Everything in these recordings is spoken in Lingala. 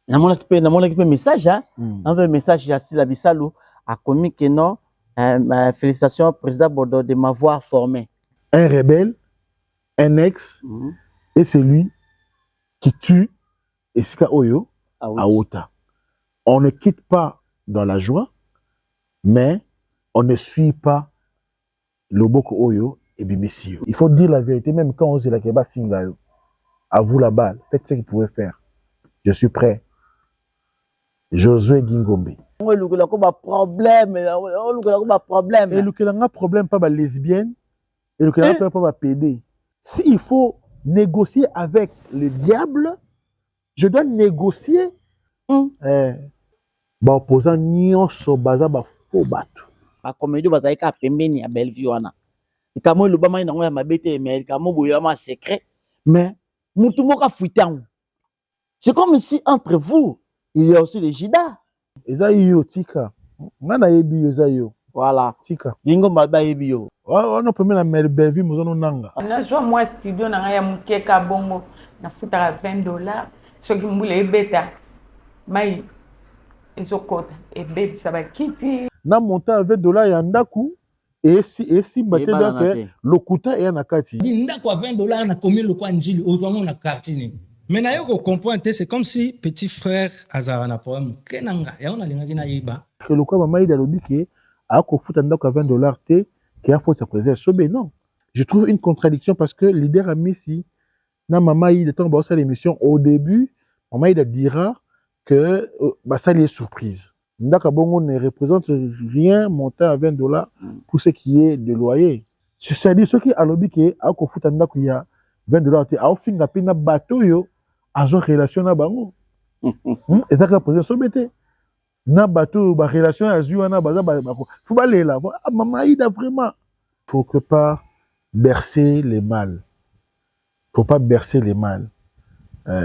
Dans mon équipe message, hein, un message Yacine Abissalou a commis que non, félicitations président Bordeaux de m'avoir formé. Un rebelle, un ex, et c'est lui qui tue Esika Oyo à Ota. On ne quitte pas dans la joie, mais on ne suit pas Loboko Oyo et Bimissio. Il faut dire la vérité, même quand on dit la Keba Fingayo, à vous la balle, faites ce que vous pouvez faire. Je suis prêt. Josué Gingombe. On a problème. Et le problème pas lesbienne, et le problème pas PD. S'il faut négocier avec le diable, je dois négocier. Opposant nyonso baza ba faux bato. Ba comédie baza ka pembeni ya Bellevue wana. Ikamo lobama ina ngoya mabete mais ikamo boya ma secret. Mais mutu moka fuitango. C'est comme si entre vous, il y a aussi les Jida. Eza yo tika. Ngana yebi yo za yo. Voilà. Tika. Bingo malba yebi yo. On a premier la mère Bellevue mozono nanga. Na joie moi studio na ya mukeka bongo na futaka $20. Ce qui mboule beta. Mai ezokota ebe sabakiti. Na monta $20 ya ndaku et si baté donc lokuta et na kati. Ndako $20 na komi lokwa njili ozwango na quartier. Mais na yoko comprendre c'est comme si petit frère azara na problème kenanga ya on alinga kina yiba. Que le quoi maman il a dit que a ko futa ndako $20 te qui a faute à présenter sobe non. Je trouve une contradiction parce que leader a mis si na maman il est en bas l'émission au début maman il dira que ça les surprise. Ndaka bongo ne représente rien montant à $20 pour ce qui est de loyer. C'est-à-dire ce qui a lobby que a ko futa ndako ya $20 te a finga pina bateau yo azo relation na bango. Et ça ka poser sobete. Na bateau ba relation azu wana baza ba faut ba lela. Ah maman Ida vraiment. Faut que pas bercer les mâles. Faut pas bercer les mâles.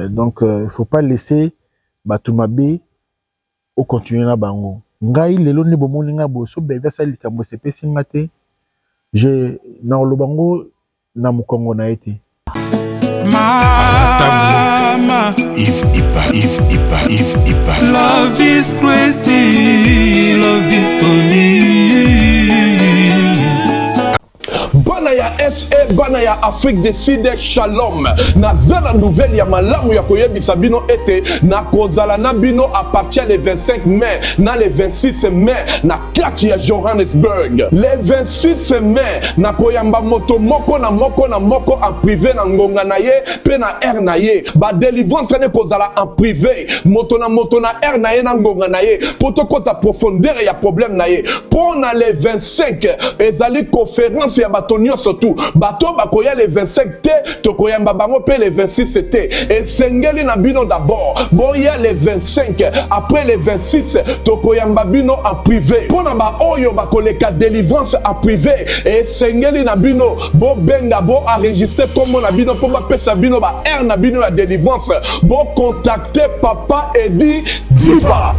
Donc faut pas laisser batumabe au continuer na bango. Ngai lelo ni bomoni nga boso beva sali kambo sepesi ngate. Je na lobango na mukongo na été. Mama, if Ipa. Love is crazy, love is funny. Banaya SA, Banaya Afrique du Sud, Shalom. Nazala nouvelle ya malamu ya koyebisa bino ete na kozala na bino à partir du 25 mai na le 26 mai na kati ya Johannesburg. Le 26 mai na koyamba moto moko na moko en privé na ngonga na ye pe na air na ye. Ba délivrance ne kozala en privé. Moto na air na ye na ngonga na ye. Poto kota profondeur ya problème na ye. Pour na le 25 ezali conférence ya batonio surtout bato bakoya le 25 te tokoyamba bango pe le 26 te et sengeli na bino d'abord boya le 25 après le 26 tokoyamba bino en privé pona ba oyo bakoleka délivrance en privé et sengeli na bino bo benga bo enregistrer comme na bino po ba pesa bino ba air na bino la délivrance bo contacter papa Edi Diba.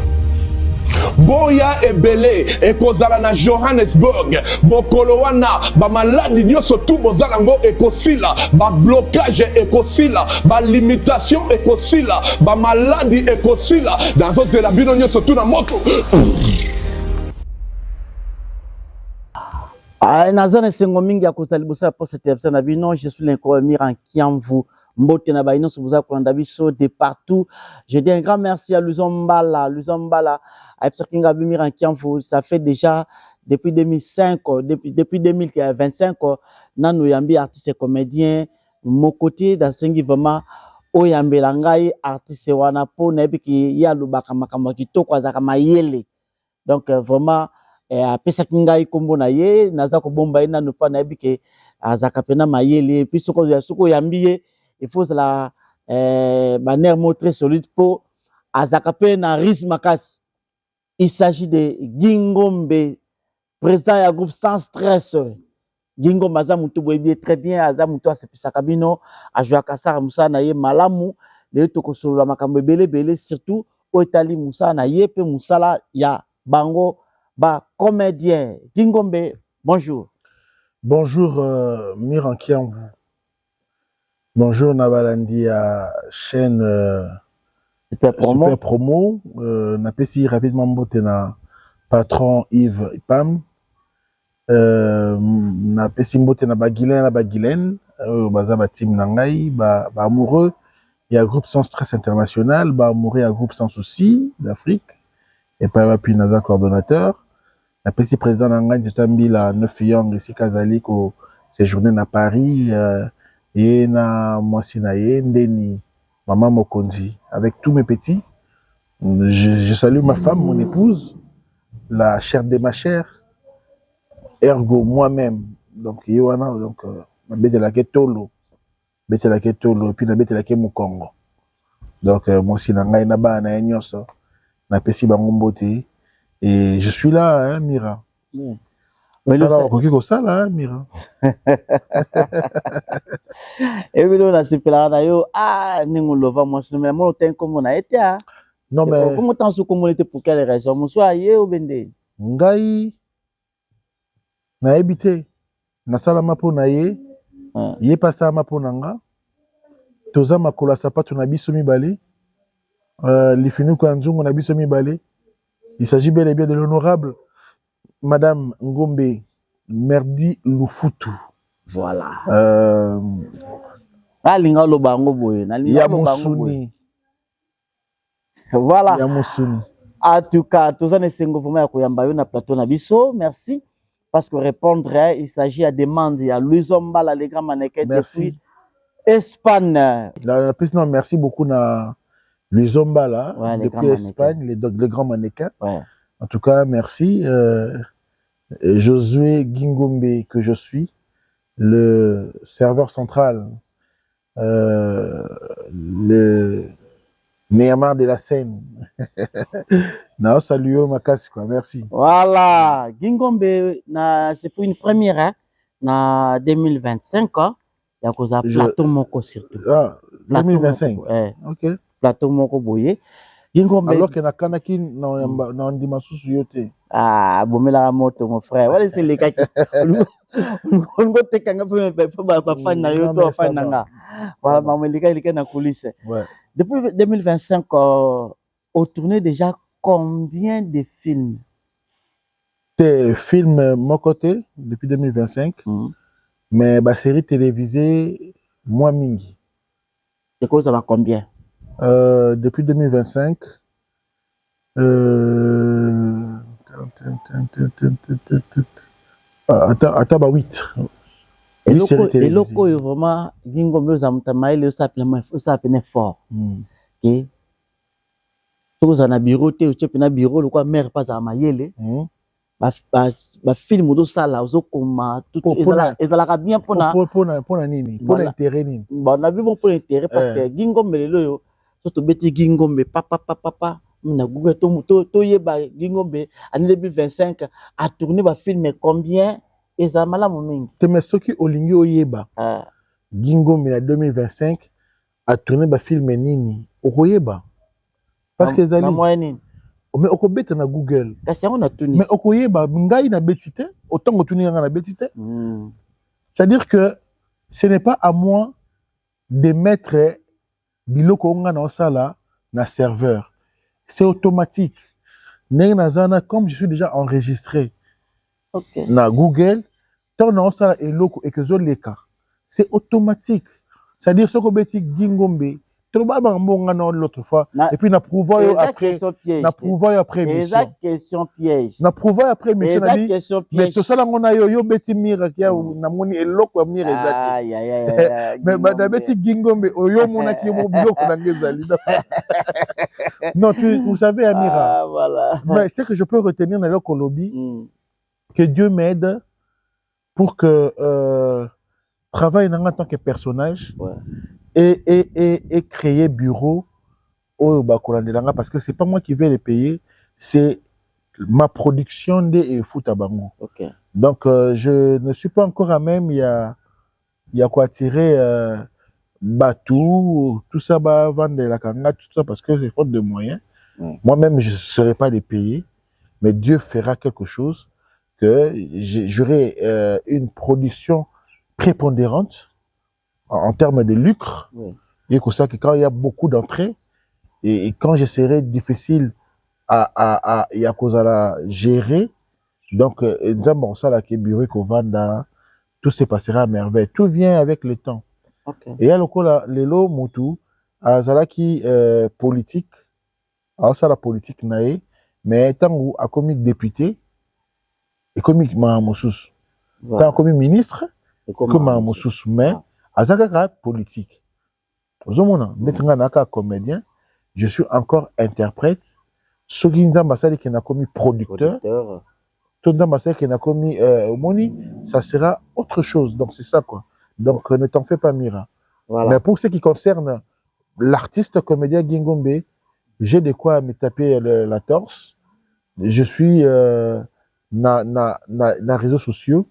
Boya ebele ekozala na Johannesburg bokolo wana ba maladi nyonso tout bozala ngo ekosila ba blocage ekosila ba limitation ekosila ba maladi ekosila dans ozela bino nyonso tout na moto. Nazana sengo mingi ya kozalibusa pour cette épisode na bino je suis l'inconnu en Kiamvu. Mbote na baino subuza kolanda biso de partout. Je dis un grand merci à Luzombala, à Epsakinga Bimiran Kiamvu. Ça fait déjà depuis 2005, depuis 2025, nanu yambi artiste et comédien. Mon côté d'asengi vraiment oyambe langai artiste wana po nebi ki ya lubaka makambo kitoko azaka mayele. Donc vraiment Epsakinga ikombo na ye naza ko bomba ina nupa nebi ki azaka pena mayele puis soko yambi il faut la manière montrée solide pour Azakape na Rizmakas. Il s'agit de Gingombe, président du groupe Sans Stress. Gingombe Azamutu Boebi très bien, Azamutu Asepisakabino, Ajuakasa Moussa Naye Malamu, le Tokosolo la Makambe Bele, surtout au Italie Moussa Naye, pe Moussala ya Bango, ba comédien. Gingombe, bonjour. Bonjour, Miran Kiamvu. Bonjour Nabalandi à chaîne Super promo. Super promo. Na pesi rapidement mbote na patron Yves Ipam. Na pesi mbote na Baguilen, baza ba team na ngai, ba amoureux. Il y a groupe Sans Stress International, ba amoureux, il y a groupe Sans Souci d'Afrique. Et puis naza coordonnateur. Na pesi président na ngai Nzetambi la 9 Young ici Kazali ko séjourné na Paris et na mwasi na ye Ndeni Maman Mokonzi avec tous mes petits. Je salue ma femme, mon épouse, la chair de ma chair, ergo moi-même. Donc Yoana, donc ma bête la ketolo, et puis na bête la Mukongo. Donc moi aussi na ngai na ba na nyoso na pesi bango mbote. Et je suis là, hein, Mira. Mm. Ça là, Mira. Et puis là, c'est là, nous lova moi, mais moi, t'es comme on a été. Non, mais. Comment t'en sous communauté pour quelle raison? Moi, soit ailleurs ou bende. Ngai, na habité, na salama po na ye, ye pasa ma po nanga, toza makola sapato na biso mibale, lifinu kwa nzungu na biso mibale. Il s'agit bel et bien de l'honorable Madame Ngombe Merdi Lufutu. Voilà. Alinga lo bango boye, na linga lo bango boye. Voilà. Yamusuni. En tout cas, tous en essengo vraiment ya koyamba yo na plateau na biso. Merci parce que répondre il s'agit à demande il y a Luizomba la les grands mannequins depuis Espagne. Non, merci beaucoup na Luizomba là, ouais, depuis Espagne, les grands mannequins. Ouais. En tout cas, merci. Josué Gingombe, que je suis, le serveur central, le Néamar de la Seine. Non, salut, Makasi, quoi, merci. Voilà, Gingombe, c'est pour une première, hein, na 2025, hein. Il y a cause à plateau moko surtout. Ah, 2025. Ok. Plateau moko boye. Gingombe. Alors que na kanaki na ndima susu yote. Ah, bomela moto mon frère. Voilà c'est les cas qui. On go te kanga ba fan na yo to fan nanga. Voilà maman les gars il est na coulisse. Ouais. Depuis 2025 au tourné déjà combien de films? Des films mon côté depuis 2025. Mais ma série télévisée moi mingi. C'est quoi ça va combien? Depuis 2025, attends, bah 8. Et loko est vraiment, Gingombe Zamtamaïle, ça s'appelle fort. Ok? Si vous avez un bureau, tu as un bureau, le quoi, mère pas à maïle. Ba film ou ça là, aux comme tout, ils allaient bien pour l'intérêt nini. Bon, on a vu bon pour l'intérêt parce que Gingombe le loyo. Surtout beti Gingombe papa na Google to yeba Gingombe en 2025 a tourné ba film combien et ça mala momingi te mesoki olingi oyeba Gingombe en 2025 a tourné ba film nini okoyeba parce que zali mais okobeta na Google kasi on a tourné mais okoyeba ngai na betite autant que tourner na betite c'est-à-dire que ce n'est pas à moi de mettre biloko onga na osala na serveur. C'est automatique. Comme je suis déjà enregistré na Google, tant na osala eloko et que zo leka. C'est automatique. C'est-à-dire ce que beti Gingombe, trop ba mbonga na l'autre fois et puis na prouver après Exact question piège. Na prouver après monsieur na dit mais to sala ngona yo beti mira kia na moni eloko ya mira exact. Mais madame beti Gingombe oyo mona ki mo biloko na ngezali. Non, vous savez Amira. Ah voilà. Mais c'est que je peux retenir dans le lobby que Dieu m'aide pour que travailler en tant que personnage. Ouais. Et créer bureau au Bakolandelanga parce que c'est pas moi qui vais les payer, c'est ma production de Foutabango. Okay. Donc je ne suis pas encore à même, il y a quoi tirer Batou, tout ça, vendre la kanga, tout ça parce que c'est faute de moyens. Moi-même je ne serai pas les payer, mais Dieu fera quelque chose que j'aurai une production prépondérante en termes de lucre, et que ça que quand il y a beaucoup d'entrées, et quand je serai difficile à gérer, donc, d'abord, ça, là, qui est bureau, Vanda, tout se passera à merveille. Tout vient avec le temps. Okay. Et il y a le coup, là, Lelo Moutou, Azala qui politique, alors ça, la politique, naïe, mais tant où, a commis député, et commis Mahamoussous, tant commis ministre, et comme Mahamoussous, mais, Azaka politique. Ozomona, maintenant, naka comédien, je suis encore interprète, ce qui nous a qui n'a commis producteur. Tout d'abord, qui n'a commis Moni, ça sera autre chose. Donc, c'est ça, quoi. Donc, ne t'en fais pas, Mira. Voilà. Mais pour ce qui concerne l'artiste comédien Gingombe, j'ai de quoi me taper la torse. Je suis na réseaux sociaux,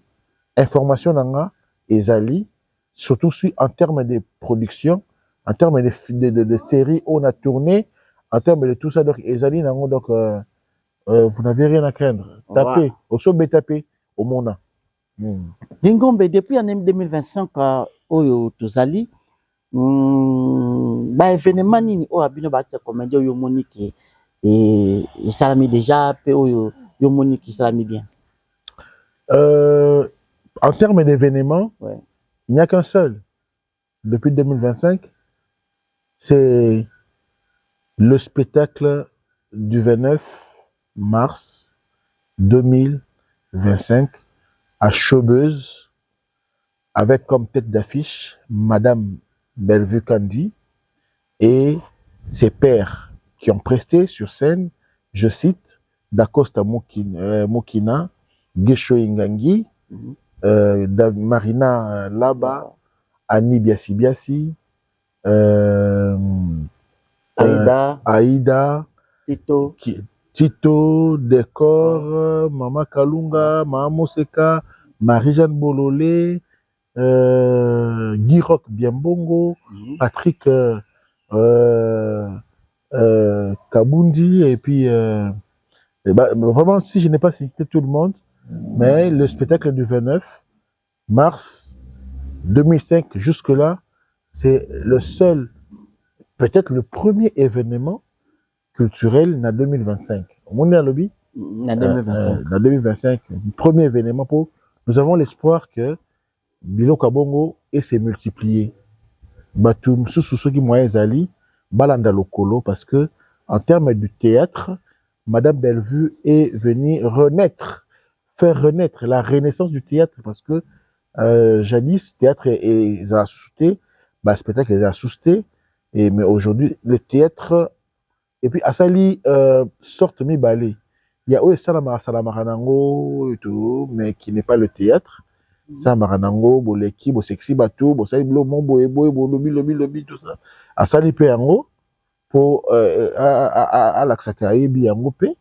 information nanga, ezali, surtout en termes de production, en termes de séries on a tourné, en termes de tout ça, donc ezali nanga, donc vous n'avez rien à craindre. Tapez, au sommet tapez, au monde. Gingombe, depuis l'année 2025, Oyo Tozali, événement nini o abino ba se comédien yo monique et salami déjà pe Oyo yo monique salami bien. En termes d'événements, ouais. Il n'y a qu'un seul. Depuis 2025, c'est le spectacle du 29 mars 2025 à Chaubeuse, avec comme tête d'affiche Madame Bellevue Candy et ses pairs qui ont presté sur scène, je cite, Dacosta Mokina, Gesho Ingangi, Marina Laba, Annie Biasi Biasi, Aïda, Tito, Décor, Mama Kalunga, Mama Moseka, Marie-Jeanne Bololé, Guy Rock Biambongo, Patrick Kabundi, et puis vraiment, si je n'ai pas cité tout le monde, mais le spectacle du 29 mars 2005 jusque-là, c'est le seul, peut-être le premier événement culturel en 2025. Au monde lobby, en 2025, le premier événement pour. Nous avons l'espoir que Bilo Kabongo et s'est multiplié. Batum Sususuki Moyen Ali, Balanda Lokolo, parce que en termes du théâtre, Madame Bellevue est venue faire renaître la renaissance du théâtre, parce que jadis, théâtre est assusté, spectacle est assusté, mais aujourd'hui, le théâtre, et puis Asali sorte mi balé. Il y a aussi Salamaranango et tout, mais qui n'est pas le théâtre. Salamaranango, Boleki, Bosexy, Batou, Bosali, Blomon, Boebo, Lobi, tout ça. Asali Péango, pour à l'Axakaï, Biango P,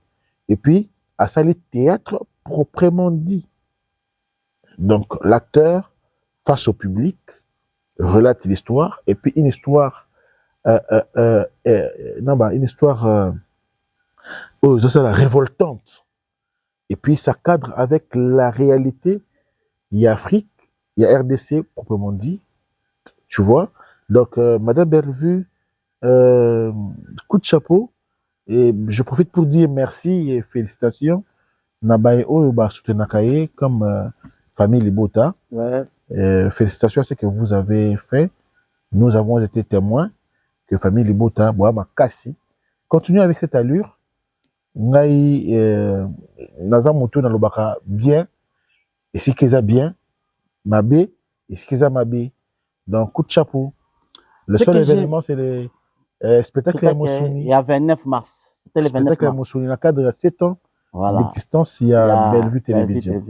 et puis Asali théâtre proprement dit. Donc l'acteur face au public relate l'histoire, et puis une histoire une histoire révoltante, et puis ça cadre avec la réalité. Il y a Afrique, il y a RDC proprement dit, tu vois. Donc Madame Bellevue, coup de chapeau, et je profite pour dire merci et félicitations Nabaye Oyoba Soutenakaye comme famille Libota. Ouais. Félicitations à ce que vous avez fait. Nous avons été témoins que famille Libota, Boama Kassi, continue avec cette allure. Ngai Nazamoto Nalobaka bien, et si qu'ils a bien, Mabé, et si qu'ils a Mabé. Donc, coup de chapeau. Le seul événement, c'est le spectacle à Moussouni. Il y a 29 mars. C'était le 29 spectacle à mars. Moussouni. Dans le cadre de 7 ans d'existence, il y a Bellevue Télévision.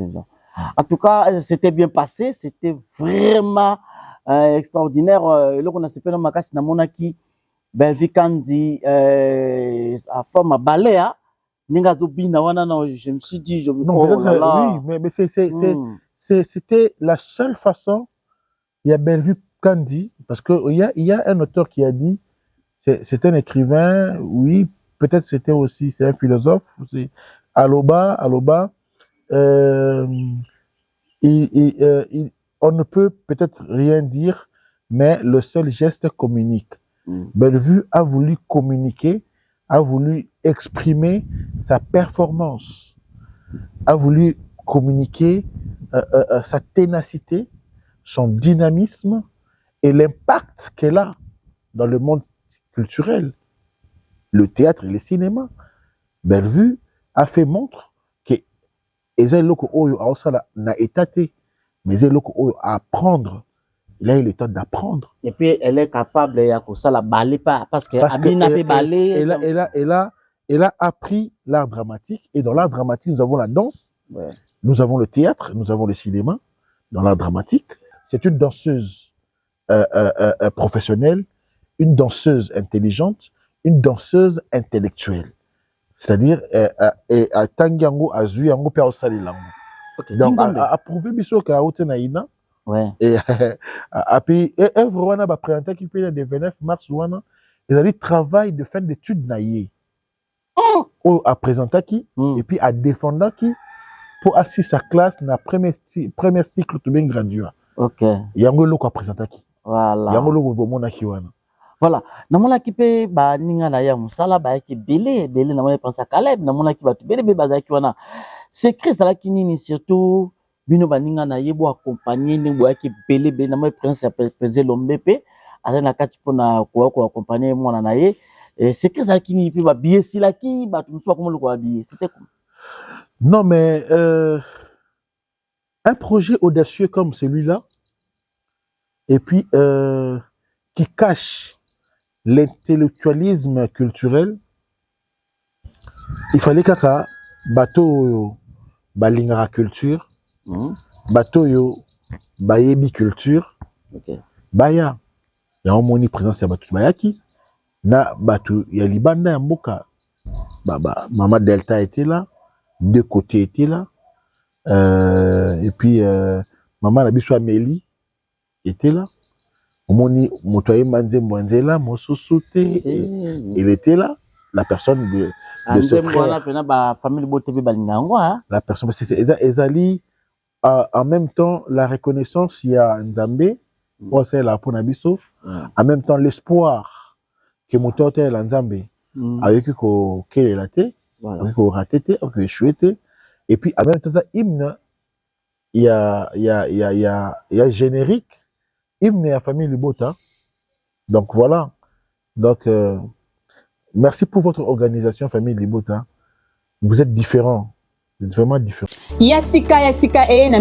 En tout cas, c'était bien passé. C'était vraiment extraordinaire. Là, on a fait un macasse dans Monaki. Bellevue Candy, à forme à balai. Je me suis dit, oui, mais c'était la seule façon. Il y a Bellevue Candy, parce qu'il y a un auteur qui a dit, c'est un écrivain, oui, peut-être c'est un philosophe, Aloba, on ne peut peut-être rien dire, mais le seul geste communique. Bellevue a voulu communiquer, a voulu exprimer sa performance, a voulu communiquer sa ténacité, son dynamisme et l'impact qu'elle a dans le monde culturel, le théâtre et le cinéma. Bellevue a fait montre que les locaux n'a étaté, mais les locaux à apprendre. Il a eu le temps d'apprendre. Et puis elle est capable de ça la balai pas parce que Amina peut balai. Elle a appris l'art dramatique et dans l'art dramatique nous avons la danse, nous avons le théâtre, nous avons le cinéma. Dans l'art dramatique, c'est une danseuse professionnelle, une danseuse intelligente, une danseuse intellectuelle. C'est-à-dire, Tangiango a joué en opéra au Salilango. Donc, a prouvé biso ka Naïna. Ouais. Et puis, œuvre wana ba présenté qui peut le 29 mars wana, ils ont dit travail de fin d'études naïe. A présenté qui et puis a défendu qui pour assister sa classe na premier cycle tout bien grandeur. OK. Yango loko a présenté qui. Voilà. Yango loko bomona ki wana. Voilà. Namona ki pe ba ninga na ya musala ba ki belé namona pensa Caleb namona ki ba tu belé ba za ki wana. C'est Christ la ki nini surtout bino ba ninga na yebo accompagner ni bo ki belé namona prince peser l'ombepe azana kati pona ko accompagner mwana na ye. C'est Christ la ki ni pe ba bié si la ki ba tu soit comment le ko habiller. C'était quoi? Non mais un projet audacieux comme celui-là et puis qui cache l'intellectualisme culturel, il fallait kaka bateau yo balingara culture, bateau yo bayebi culture, baya ya omoni présence ya bateau bayaki na bateau ya libanda ya mboka Mama Delta était là, deux côtés étaient là, et puis Maman Nabiso Amélie était là. Omoni Motoye Manze Mwanzela, Mososote, il était là, la personne de ce frère. La personne, c'est Ezali, en même temps, la reconnaissance, il y a Nzambe, c'est la Ponabiso, en même temps, l'espoir que Motote est Nzambe, avec qu'il est raté, avec qu'il raté, avec qu'il échoué, et puis en même temps, hymne, il y a générique. Hymne à famille Libota. Donc voilà. Donc merci pour votre organisation famille Libota. Vous êtes différents. Vous êtes vraiment différents. Yasika na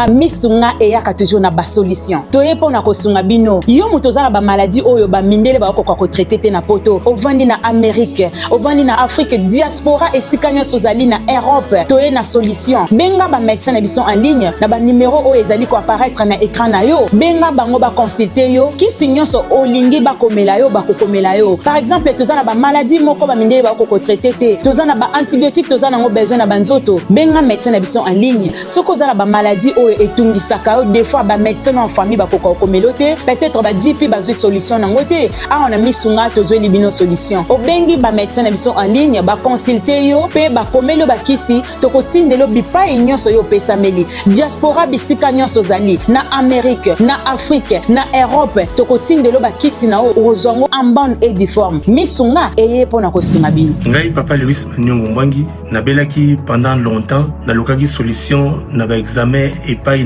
misunga eyaka toujours na ba solution. Toye pona ko sunga bino. Yo mutoza na ba maladie oyo ba mindele ba ko traiter te na poto. Ovandi na Amérique, ovandi na Afrique, diaspora esika nyo sozali na Europe. Toye na solution. Benga ba médecin na bison en ligne na ba numéro oyo ezali ko apparaître na écran na yo. Benga bango ba consulter yo. Ki sinyo so olingi ba komela yo ba kokomela yo. Par exemple, toza na ba maladie moko ba mindele ba ko traiter te. Toza na ba antibiotique, toza na ngo besoin na banzoto. Benga médecin na bison en ligne. Ce qu'on a ba maladie ou etungisaka des fois ba médecin en famille ba koko komelote peut-être ba JP ba solution na ngote on a mis sunga tozo libino solution obengi ba médecin na bison en ligne ba consulter yo pe ba komelo ba kisi tokotindelo bipa nyonso yo pesa meli diaspora bisika nyonso zali na Amérique na Afrique na Europe tokotindelo ba kisi na ozongo en bonne et due forme misunga eye pona ko sunga bino ngai papa Louis Nyongo Mbangi na belaki pendant longtemps na lokaki solution na ba examen epai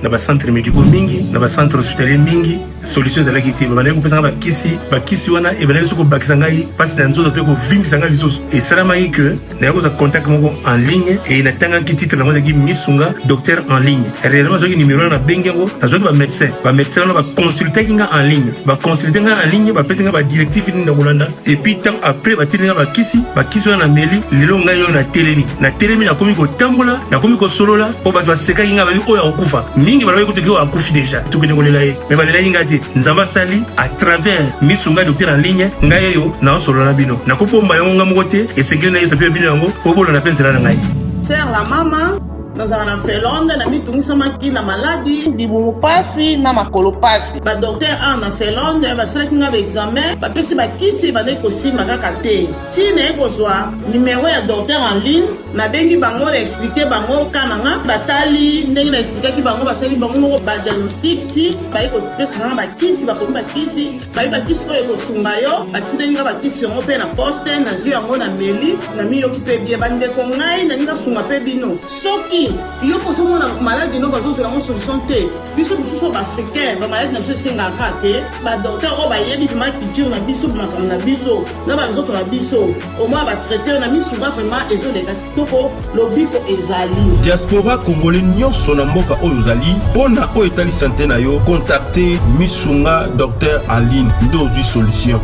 na ba centre médicaux mingi na ba centre hospitalier mingi solution za lakiti ba bana ko pesa ba kisi wana e bana soko bakisa ngai passe na nzoto pe ko vingisa ngai lisusu e salama yi que na yako za contact moko en ligne et na tanga ki titre na mo ki misunga docteur en ligne réellement zo ki numéro na bengengo na zo ba médecin na ba consulter kinga en ligne ba pesa nga ba directive ni na kolanda et puis tant après ba tininga ba kisi wana na meli lelo ngai yo na telemi na komi ko tambola na komi ko solola po ba seka kinga ba oya okufa mingi ba ko teki akufi déjà to kene kolela ye mais ba lela kinga te nzamba sali à travers misunga docteur en ligne ngai yo na solola na bino na ko pomba yo nga mokote et sengeli na yo sapia bino yango po bolo na pensela na ngai faire la maman nazala na felonde na mitungisamaki na maladi libumu pasi na makolo pasi badokter a na felonde basalaki nga baexamen bapesi bakisi bandeki kosimba kaka te ti naye kozwa numero ya docteur en ligne nabengi bango na explike bango kananga batali ndenge na explikaki bango basali bango moko badiagnostic ti baye kopesanga bakisi bakomi bakisi bayi bakisi oyo ekosunga yo batindeli nga bakisi yango mpe na poste nazwi yango na meli na miyoki mpe bie bandeko ngai nalinga sunga mpe bino soki yo kozomona maladi no bazozela yango solution te biso mosusu baafricain bamaladi na biso esengaka te badokter oyo bayebi vraimen culture na biso makambo na biso na banzoto na biso omoi batraite na misunga vraimen ezoleka kitoko lobiko ezali diaspora congolais nyonso na mboka oyo ozali mpona oyo etalisa te na yo contacte misunga docteur aline nde ozwi solution.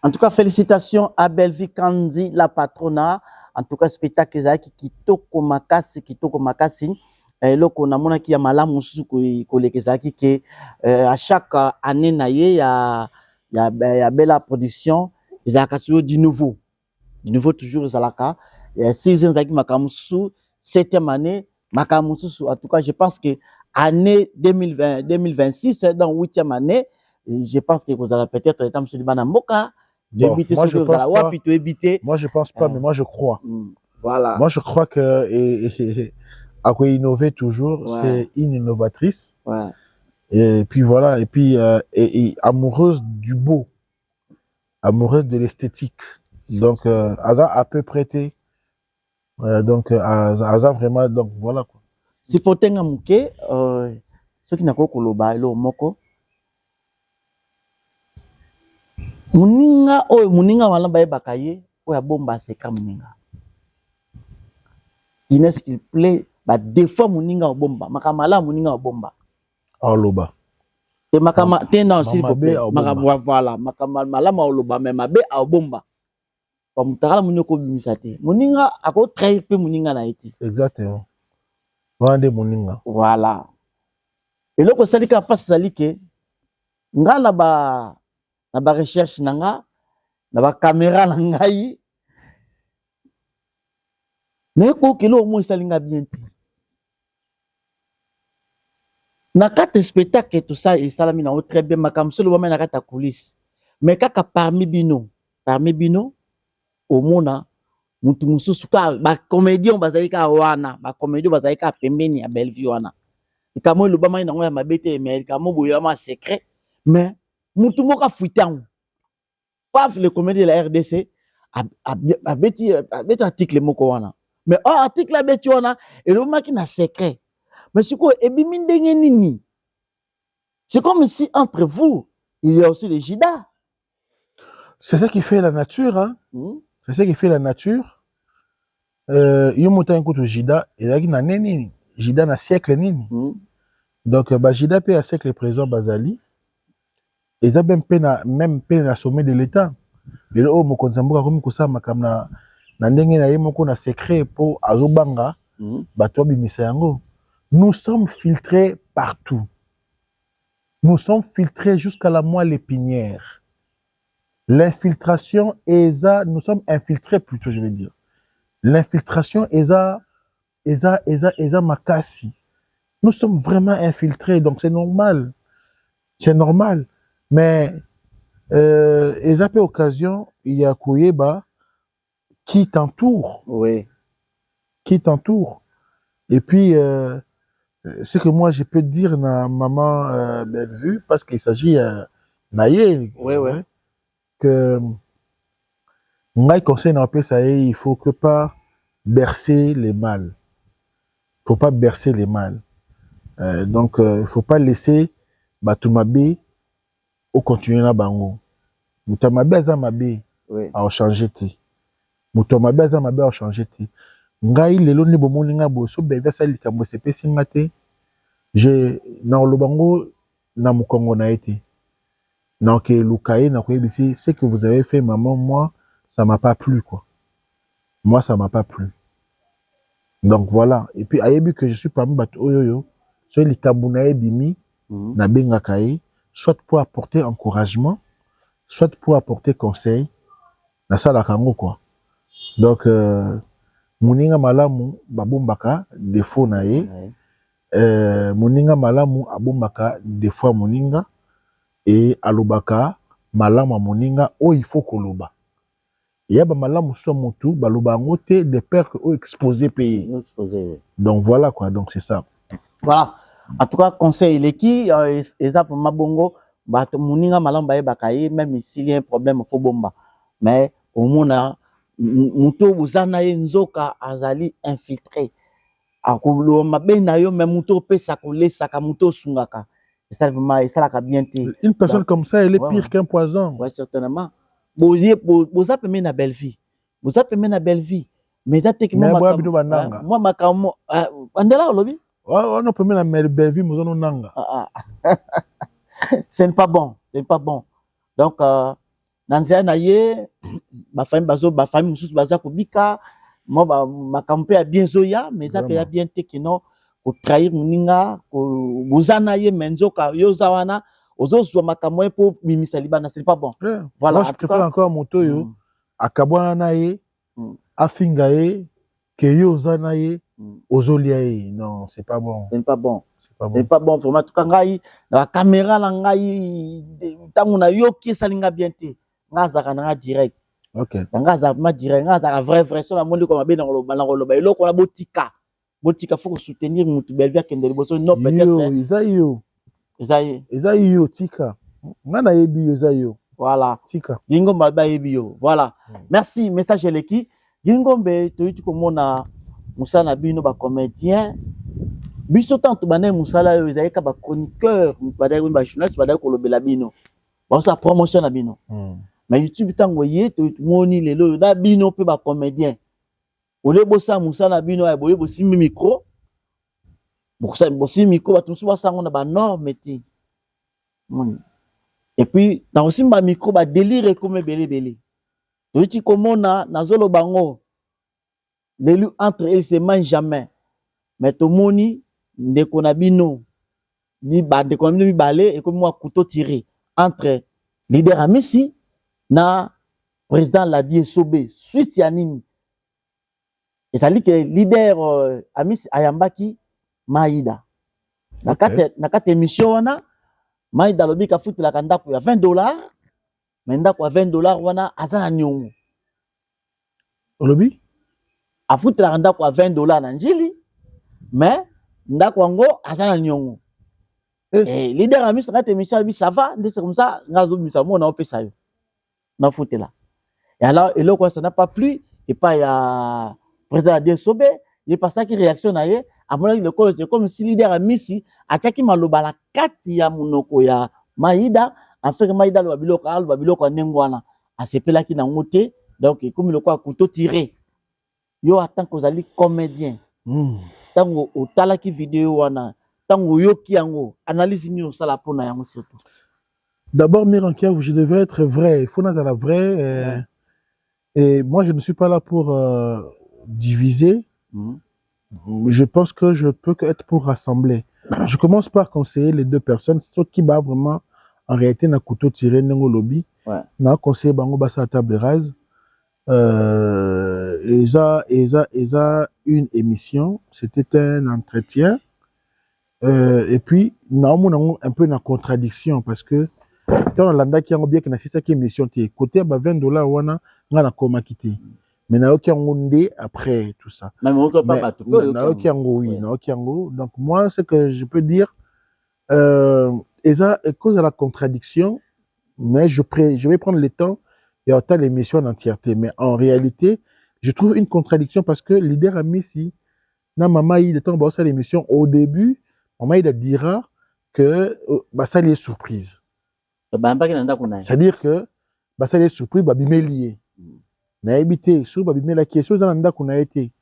En tout cas, félicitations à Belvi Kandi, la patrona. En tout cas, spectacle ezalaki kitoko makasi. Eloko na mona ki ya malamu mususu kolekezaki ke à chaque année na ye ya belle production ezalaka toujours du nouveau toujours ezalaka 6 ans ezalaki makamusu 7e année makamusu. En tout cas, je pense que année 2026 dans 8e année, je pense que vous allez peut-être être monsieur Bana Mboka. Bon, moi, je pense pas, mais moi je crois. Voilà. Moi je crois que à quoi innover toujours, c'est une innovatrice. Ouais. Et puis voilà, et puis amoureuse du beau, amoureuse de l'esthétique. Donc Aza a peu prêté. Donc Aza vraiment, donc voilà quoi. Si pour tenga muke, ceux qui n'a pas koloba elo moko. Muninga wala baye bakaye oya bomba seka muninga. Inès qu'il plaît ba deux fois muninga bomba makamala muninga bomba. Oloba. Et makama tena s'il faut plaît makama voilà makamala oloba mais mabe a bomba. Ba mutara munyoko bimisate. Muninga ako trahir pe muninga na eti. Exactement. Wande muninga. Voilà. Et loko salika pas salike ngala ba na ba recherche nanga na ba caméra na ngai neko kilo mo salinga bien ti na kata spectacle tout ça et salami na très bien makam solo ba na kata coulisse mais kaka parmi bino au mona mutu mususu ka ba comédien bazalika wana ba comédien bazalika pembeni ya Belvi wana ikamo lo ba mai na ngo ya mabete mais ikamo boyo ma secret mais mutu moka fuitango paf le comédien de la RDC a beti article moko wana mais article a beti wana et le maki na secret mais siko ebimi ndenge nini c'est comme si entre vous il y a aussi des Jida. C'est ça qui fait la nature hein. C'est ça qui fait la nature. Yo mota nkutu Jida ezaki na nini Jida na siècle nini. Donc ba Jida pe à siècle présent bazali. Ils ont même peine à sommet de l'État. Les gens qui ont dit que ça, secret pour Azobanga, nous sommes filtrés partout. Nous sommes filtrés jusqu'à la moelle épinière. L'infiltration nous sommes infiltrés plutôt, je vais dire. L'infiltration makasi. Nous sommes vraiment infiltrés, donc c'est normal. C'est normal. Mais ils appellent occasion, il y a Kouyeba qui t'entoure. Oui. Qui t'entoure. Et puis, ce que moi je peux dire na maman Bellevue, parce qu'il s'agit naïe. Oui, oui. Que moi conseil n'a pas ça, il faut que pas bercer les mâles. Faut pas bercer les mâles. Donc, il faut pas laisser Batumabe au continuer na bango. Mutamabe azamabe a changé te. Mutamabe azamabe a changé te. Ngai lelo ni bomoni nga boso beva sa likambo sepesi ngate. Je na lobango na mukongo na été. Na ke lukaye na koyebisi ce que vous avez fait maman moi ça m'a pas plu quoi. Moi ça m'a pas plu. Donc voilà et puis ayebi que je suis parmi bato oyoyo so likambo na ebimi na benga kaye soit pour apporter encouragement, soit pour apporter conseil, na ça la kango quoi. Donc moninga malamu babombaka défaut na ye moninga malamu abombaka des fois moninga et alobaka malamu a moninga o il faut koloba ya ba malamu so motu baloba ngote des pères que exposé pays donc voilà quoi donc c'est ça voilà en tout cas conseil leki exemple mabongo bato moninga malamu baye bakaye même s'il y a un problème faut bomba mais au mona muto buzana ye nzoka azali infiltré akolo mabe na yo même muto pesa kolesa ka muto sungaka ça vraiment et ça la bien une personne comme ça elle est pire qu'un poison ouais certainement boza peme na belle vie boza peme na belle vie mais ça techniquement moi makamo andela lobi on ne peut même la belle vie mozono nanga ce n'est pas bon donc nanzia na ye ba famille mususu baza kobika moi makampe ya bien zoya mais ça peut bien tekino ko trahir muninga ko bozana ye menzoka yoza wana ozozwa makamwe po bimisa libana c'est pas bon voilà moi je préfère encore moto yo akabwana na ye afinga ye ke yoza na ye ozolia ye non c'est pas bon c'est pas bon vraiment tout ngai na caméra la ngai tangu na yoki salinga bien te ngazaka na direct OK ngaza ma direct ngaza vrai so na mondi ko mabe na ngoloba eloko na botika faut soutenir mutu belvia kendeli boso non peut-être Ezayo tika ngana yebi yo voilà tika gingo malba yebi yo voilà merci message leki gingo mbe toyiti komona musala bino ba comédien biso tanto bana musala yo ezayeka ba chroniqueur badai ba journaliste badai kolobela bino ba sa promotion na bino mais YouTube tango ye moni lelo da bino pe ba comédien ole bosa musala bino ay boye bosi micro bosi micro ba tusu basango na ba norme ti et puis dans aussi ba micro ba délire comme belé toyiti komona nazolo bango l'élu entre elles se mange jamais mais to moni ndeko na bino ni ba de comme ni balé et comme moi couteau tiré entre leader Amisi na président Ladi Sobé suite ya nini et ça dit que leader Amisi ayambaki Maïda na kate émission wana Maïda lobika futi la kanda pour $20 mais ndako ya $20 wana azana nyongo lobi afuti la kanda pour $20 na njili mais ndako wango azana nyongo et leader Amisi na kate émission bi ça va c'est comme ça ngazo bisa mo na opesa yo na futi là et alors et là ça n'a pas plu et pas ya président Ladi Sobé il pas ça qui réaction na ye amona le col c'est comme si leader Amisi ataki maloba la kati ya munoko ya Maïda afin Maïda lo babiloko nengwana asepela ki na ngote donc comme le quoi couteau tiré yo attend que ozali comédien tango otalaki vidéo wana tango yoki yango analyse ni osala pona yango surtout d'abord Mirankia je devais être vrai il faut na la vrai et moi je ne suis pas là pour diviser je pense que je peux être pour rassembler. Je commence par conseiller les deux personnes, ceux qui bat vraiment en réalité na couteau tiré n'engo lobby. Na conseiller bango basa à table rase. Eza une émission, c'était un entretien. Et puis na un peu na contradiction parce que dans l'anda qui a bien que na c'est ça qui émission té côté ba $20 wana ngana koma kité. Mais naoki ngondé après tout ça. Naoki ngo oui, naoki ngo. Donc moi ce que je peux dire à cause de la contradiction, mais je vais prendre le temps et entendre l'émission en entièreté. Mais en réalité, je trouve une contradiction parce que leader Amisi na mama il temps bah ça l'émission au début, mama il dira que bah ça les surprise. C'est-à-dire que bah ça les surprise bah bimelier. Na habité sur babimé la question dans ndako na été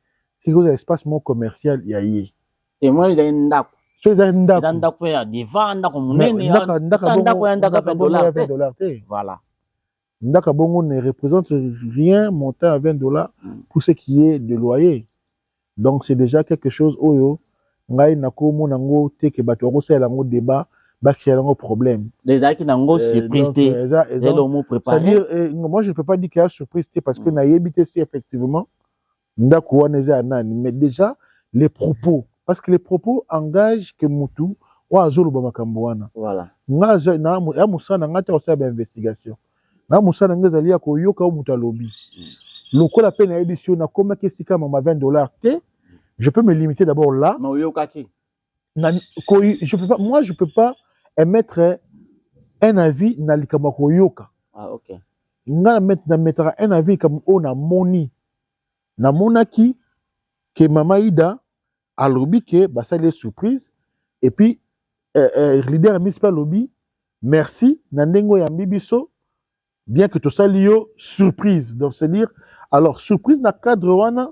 c'est cause espace mon commercial yaye et moi il y a ndako so ndako ya divan ndako munene ndako ya $20 voilà ndako bongo ne représente rien montant à $20 pour ce qui est de loyer donc c'est déjà quelque chose oyo ngai nakomo nango te ke bato ko sala ngo débat ba créer un problème. Les gens qui n'ont surprise, c'est-à-dire, moi je ne peux pas dire qu'il y a surprise parce que n'a habité si effectivement ndako wana eza nani, mais déjà les propos, parce que les propos engagent que mutu wa azoloba makambo wana. Voilà. Nga na musana ngata osaba investigation. Na musana ngezali ya koyoka o mutu alobi. Lokola pe na édition na koma kesika mama $20 te, je peux me limiter d'abord là. Mais oyoka ki. Je peux pas émettre un avis na likama koyoka. Ah OK. Nga na mettra un avis comme on a moni. Na monaki que mama Ida alobi que ça les surprise et puis leader municipal lobby merci na ndengo ya mbibiso bien que tout ça lié surprise, donc c'est dire alors surprise na cadre wana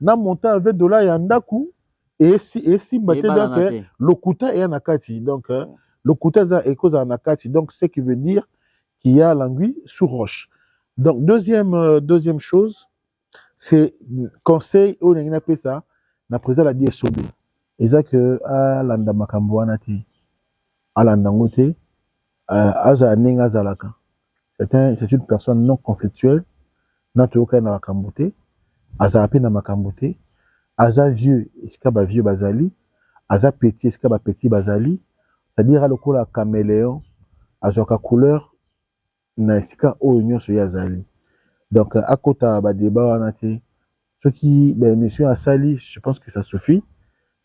na montant à $20 ya ndaku et si baté donc le kuta est na kati donc le kuta za eko za na kati donc ce qui veut dire qu'il y a l'anguille sous roche. Donc deuxième chose c'est conseil au n'ingina pe ça na président la DSOB eza que a landa makambo wana ti alanda ngote aza ninga zalaka c'est une personne non conflictuelle na toyoka na makambo te aza pe na makambo te aza vieux esika ba vieux bazali aza petit esika ba petit bazali c'est-à-dire lokola caméléon azwaka couleur na esika oyo nyonso ya zali. Donc à côté ba débat wana te ce qui ben émission à sali, je pense que ça suffit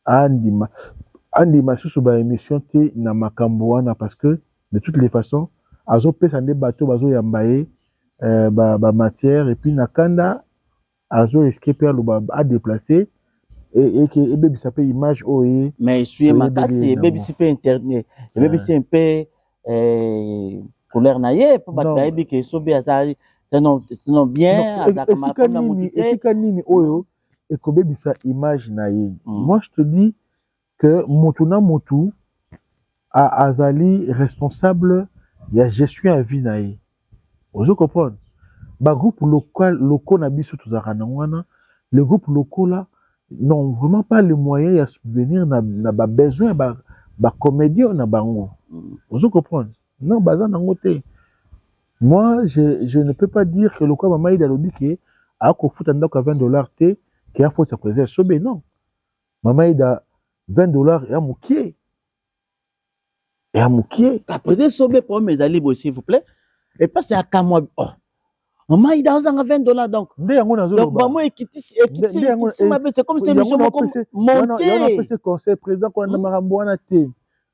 andima sous ba émission te na makambo wana parce que de toutes les façons azo pesa nde bateau bazo yambaye ba matière et puis nakanda azo escape à déplacer et que bébé ça peut image oye mais suis makasi bébé si peut internet bébé si un peu couleur naie pour bataille que sobe azali sinon bien azakama comme mutite kanini oyo et que bébé ça image naie. Moi je te dis que mutuna mutu a azali responsable ya gestion à vie naie. Vous comprenez? Ba groupe local na biso tuzaka na wana le groupe local là non vraiment pas les moyens à subvenir na ba besoin ba comédien na bango. Vous comprenez? Non baza na ngote. Moi je ne peux pas dire que le quoi mama ida lobi ke a ko futa ndako $20 te ke a faute président sobe non. Mama ida $20 et à moukier. Et à moukier. Président sobe pour mes alibes s'il vous plaît. Et pas c'est à Kamwa. Oh. Maman il a $20 donc. Donc bah moi c'est comme si nous monté. On a conseil président qu'on a marambouana te.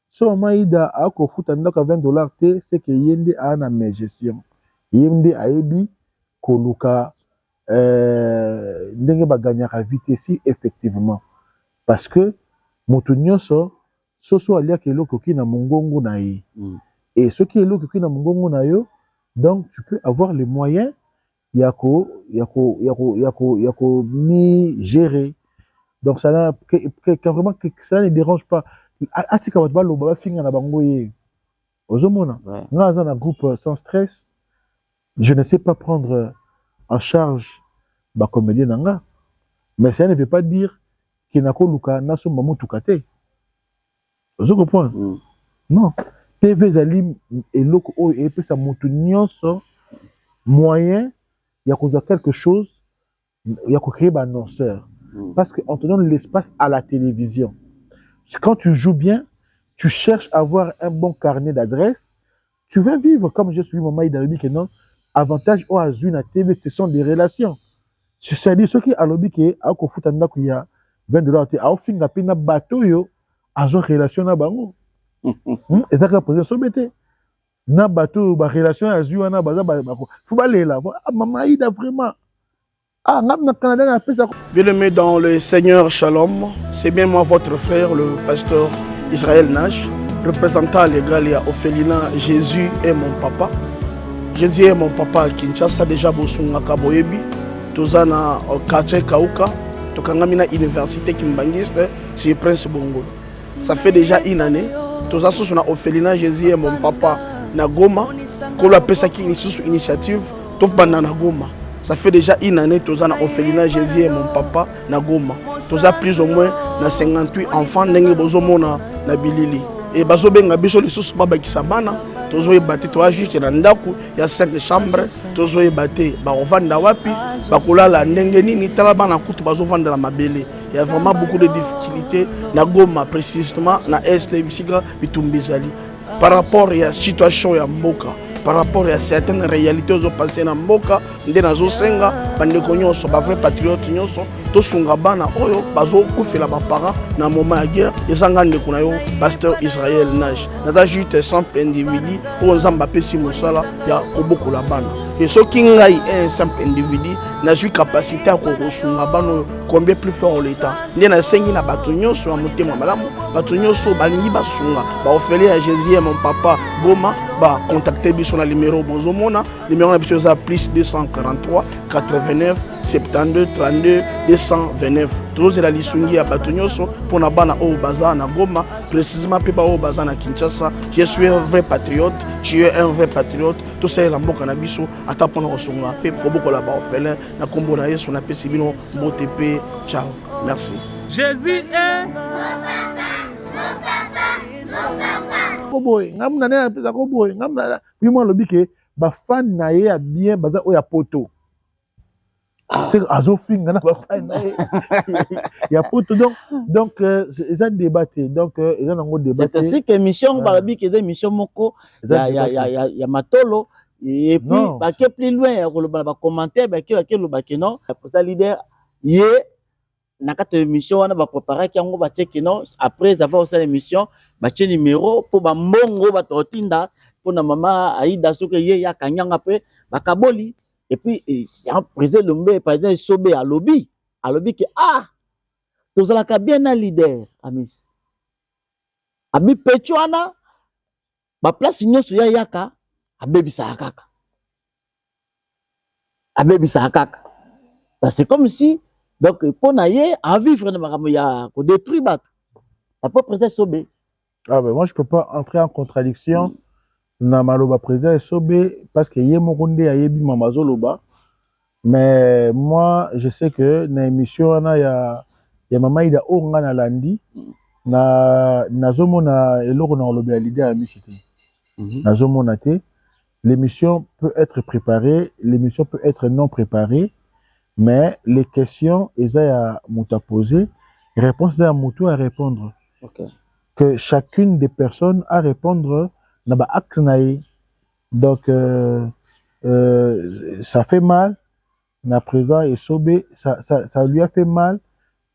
So maman ida a ko futa ndako $20 te c'est que yende a na mes gestion. Yende a ebi koluka ndenge ba gagner à vitesse effectivement parce que moto nyonso soso alia ke loko ki na mongongo na ye. Et ce qui est loko ki na mongongo na yo donc tu peux avoir les moyens yako ni gérer. Donc ça n'a que vraiment que ça ne dérange pas. Atika wat balo ba finga na bango ye. Ozomona. Nga za na groupe sans stress. Je ne sais pas prendre en charge ba comédien nanga. Mais ça ne veut pas dire qu'il n'a ko luka na so mamu tukate. Ozo comprendre? Non. TV zali eloko o et puis ça mutu nyonso moyen il y a cause quelque chose il y a créer un annonceur parce que on te donne l'espace à la télévision. Quand tu joues bien, tu cherches à avoir un bon carnet d'adresses, tu vas vivre comme je suis maman Idalobi que non avantage au azul na TV ce sont des relations. C'est-à-dire ceux qui a lobby que a ko futa ndako ya $20 te a ofinga pina bateau yo azo relation na bango. Et ça que so bete na bateau ba relation azul wana baza ba faut balela maman Ida vraiment. Ah, bien-aimé dans le Seigneur Shalom, c'est bien moi votre frère, le pasteur Israël Nash, représentant légal à Ophelina. Jésus est mon papa. Jésus est mon papa. Kinshasa déjà bosunga kaboyebi. Tozana quartier Kauka. Tokangamina université Kimbangiste, c'est Prince Bongo. Ça fait déjà une année. Toza sous Ophelina. Jésus est mon papa. Na Goma. Kola pesa ki initiative. Top banana Goma. Ça fait déjà une année que nous Ophelina Jésus et mon papa na Goma. Nous avons plus ou moins 58 enfants na Bilili. Et bazo benga biso les sous baba kisabana tozoyeba te toa juste na ndako ya 5 chambres tozoyeba te bakovanda wapi bakolala ndenge nini tala bana kutu bazovandela mabele. Il y a vraiment beaucoup de difficultés na Goma précisément na est bisika bitumbi ezali par rapport à la situation ya mboka, par rapport à certaines réalités aux passées na mboka nde nazosenga bandeko nyonso ba vrai patriote nyonso tosunga bana oyo bazokufela baparent na moment ya guerre ezanga ndeko na yo pasteur Israël Nage naza juste simple individu oyo nzambe apesi mosala ya kobokola bana et soki ngai un simple individu nazwi capacité ya kosunga bana oyo combien plus fort l'état nde nasengi na bato nyonso ya motema malamu bato nyonso balingi basunga baofele ya Jésus et mon papa Goma ba contacter biso na numéro bozomona numéro na biso eza plus 243 89 72 32 229 tozela lisungi ya bato nyonso mpona bana oyo baza na Goma précisément mpe baoyo baza na Kinshasa. Je suis un vrai patriote, tu es un vrai patriote tosalela mboka na biso ata mpona kosunga mpe kobokola baorphelin na kombo na Yesu napesi bino mbote mpe ciao merci. Jésus est koboy ngamna nena pesa koboy ngamna bimo lobi ke ba fan na ye ya bien baza oya poto c'est azofinga na ba fan na ye ya poto donc ils ont débatté donc ils ont ngo débatté c'est ainsi que mission ba lobi ke des mission moko ya matolo et puis ba ke plus loin ya koloba ba commentaire ba ke loba ke non pour ça leader ye na kata émission wana ba préparer ki yango ba check non après avoir aussi l'émission ba che numéro pour ba mbongo ba totinda pour na mama Aïda soke ye ya kanyanga pe ba kaboli et puis c'est un président Lombe par exemple sobe à lobby que tozala ka bien na leader amis abi pechuana ba place nyoso ya yaka abebisa kaka c'est comme si donc pour naie en vivre na makambo ya ko détruire bato la propre président sobe. Ah ben moi je peux pas entrer en contradiction na maloba président sobe parce que yé mokonde ayebi mamazo loba mais moi je sais que na émission na ya mama ida onga na landi na zomona eloko na lobi ya leader ya misité na zomona te l'émission peut être préparée l'émission peut être non préparée mais les questions eza ya moto à poser réponse ya moto à répondre. Okay. Que chacune des personnes à répondre na ba acte naï. Donc ça fait mal na présent et sobé ça lui a fait mal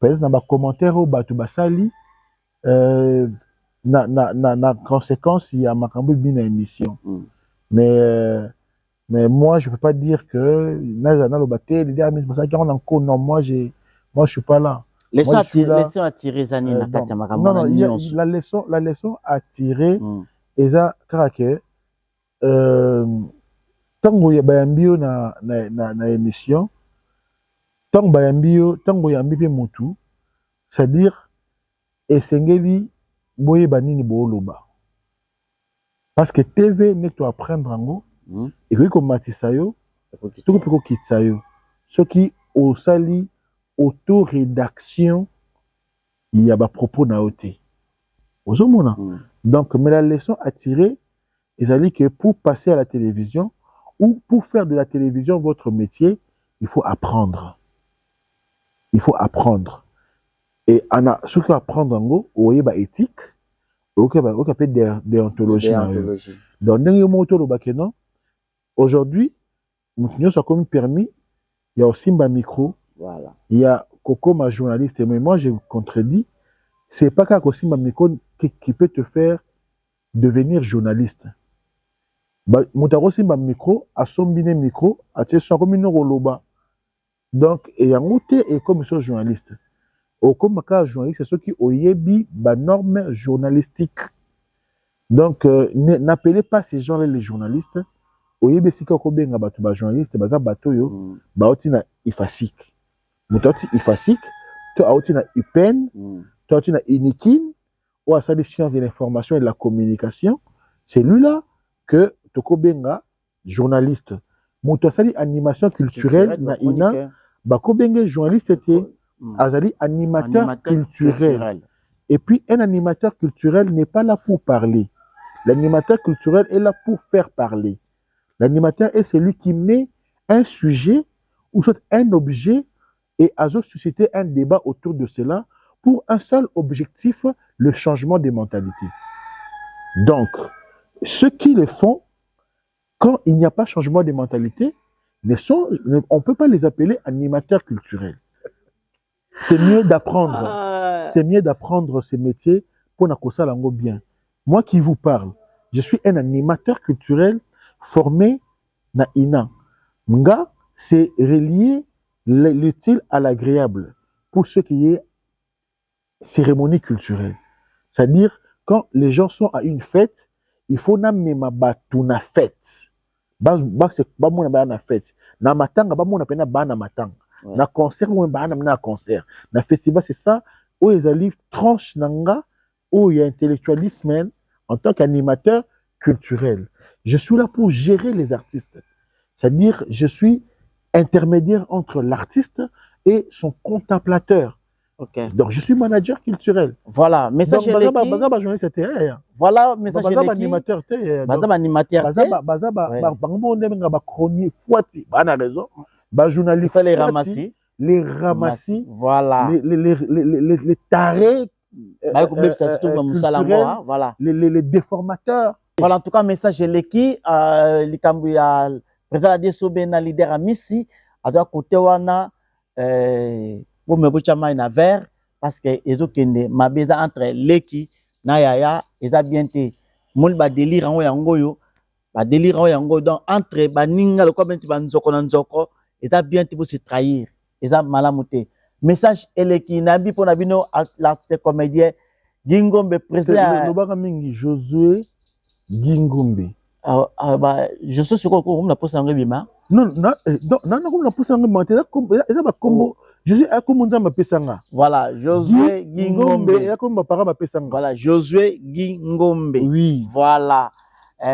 peut-être na ba commentaire au batu basali na conséquence il y a makambo bien émission mais moi je peux pas dire que nazana lo baté les amis c'est ça qui on encore non moi je suis pas là. Laissons attirer Zani na kati makambo non la leçon à tirer eza krake tango ya bayambio na émission tango yambi pe mutu c'est-à-dire esengeli boye banini booloba parce que TV n'est to apprendre ngo et que comme matisayo tout peut kitsayo ce qui au sali auto-rédaction il y a ba propos na oté ozomona donc mais la leçon à tirer c'est que pour passer à la télévision ou pour faire de la télévision votre métier il faut apprendre et ana ce que apprendre ngo oye ba éthique ok peut déontologie donc ndenge moto lo bakeno aujourd'hui nous sommes comme permis il y a aussi un micro. Voilà. Il y a Coco, ma journaliste, mais moi je contredis. C'est pas qu'à aussi ma micro qui peut te faire devenir journaliste. Montaro aussi ma micro, à son bine micro, à tes son comme une roloba. Donc, et en outre, et comme ce journaliste. Au comme un journaliste, c'est ceux qui ont yebi ba norme journalistique. Donc, n'appelez pas ces gens-là les journalistes. Oyebe sika ko benga batu ba journaliste baza bato yo ba otina ifasik mutoti ifasik to otina upen to otina inikin ou à des sciences de l'information et de la communication c'est lui là que toko benga journaliste mutosali animation culturelle na ina ba ko benga journaliste était azali animateur culturel et puis un animateur culturel n'est pas là pour parler L'animateur culturel est là pour faire parler. L'animateur est celui qui met un sujet ou soit un objet et a suscité un débat autour de cela pour un seul objectif, le changement des mentalités. Donc, ceux qui le font, quand il n'y a pas changement des mentalités, on ne peut pas les appeler animateurs culturels. C'est mieux d'apprendre. C'est mieux d'apprendre ces métiers pour n'accrocher l'ango bien. Moi qui vous parle, je suis un animateur culturel formé na INA. Nga, c'est relier l'utile à l'agréable pour ce qui est cérémonie culturelle. C'est-à-dire, quand les gens sont à une fête, il faut n'amener ma batuna fête. C'est pas mon na fête. Na matanga, pas mon na bana matanga. Na concert, mon bana na concert. Na festival, c'est ça. Où ils arrivent tranche nanga, où il y a intellectualisme en tant qu'animateur culturel. Je suis là pour gérer les artistes. C'est-à-dire, je suis intermédiaire entre l'artiste et son contemplateur. Okay. Donc, je suis manager culturel. Voilà, message donc, journaliste. Voilà, message animateur. Madame animateur. Journaliste. Les ramassis. Voilà. Les tarés. Voilà. Les déformateurs. Voilà, en tout cas, message Leki, Likambuya, président de Sobena, leader à Missi, à droite côté wana, pour me boucher na vert, parce que ils ont qu'une mabeza entre Leki, Nayaya, ils ont bien été, mon ba délire en yangoyo, ba délire en yango, donc entre baninga le comment tu vas nzoko, ils ont bien été pour se trahir, ils ont malamuté. Message Leki, Nabi pour Nabino, l'artiste comédien, Gingombe président. Josué Gingombe. Je suis sûr que vous n'avez pas posé bima. Non, vous n'avez posé bima. Je suis à Komunza Pesanga. Voilà, Josué Gingombe. Voilà, Josué Gingombe. Oui. Voilà.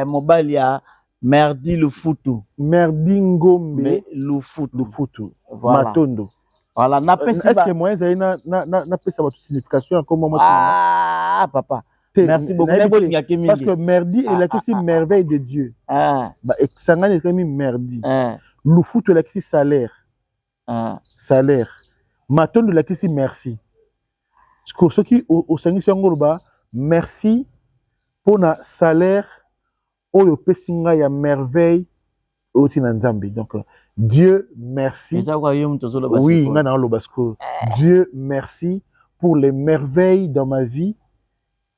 Mobalia, Merdi Lufutu. Merdi Ngombe Lufutu. Voilà. Matondo. Voilà, est-ce que moi, j'ai une signification comme moi? Ah, papa. Merci beaucoup. Parce que merdi, il a aussi merveille de Dieu. Sangan est mis merdi. Lufutu, il a aussi salaire. Salaire. Matondo, il a aussi merci. Ce qui, au Seigneur, merci pour le salaire, au le pessinga, il y a merveille, au Tinanzambi. Donc, Dieu merci. Oui, Dieu merci pour les merveilles dans ma vie,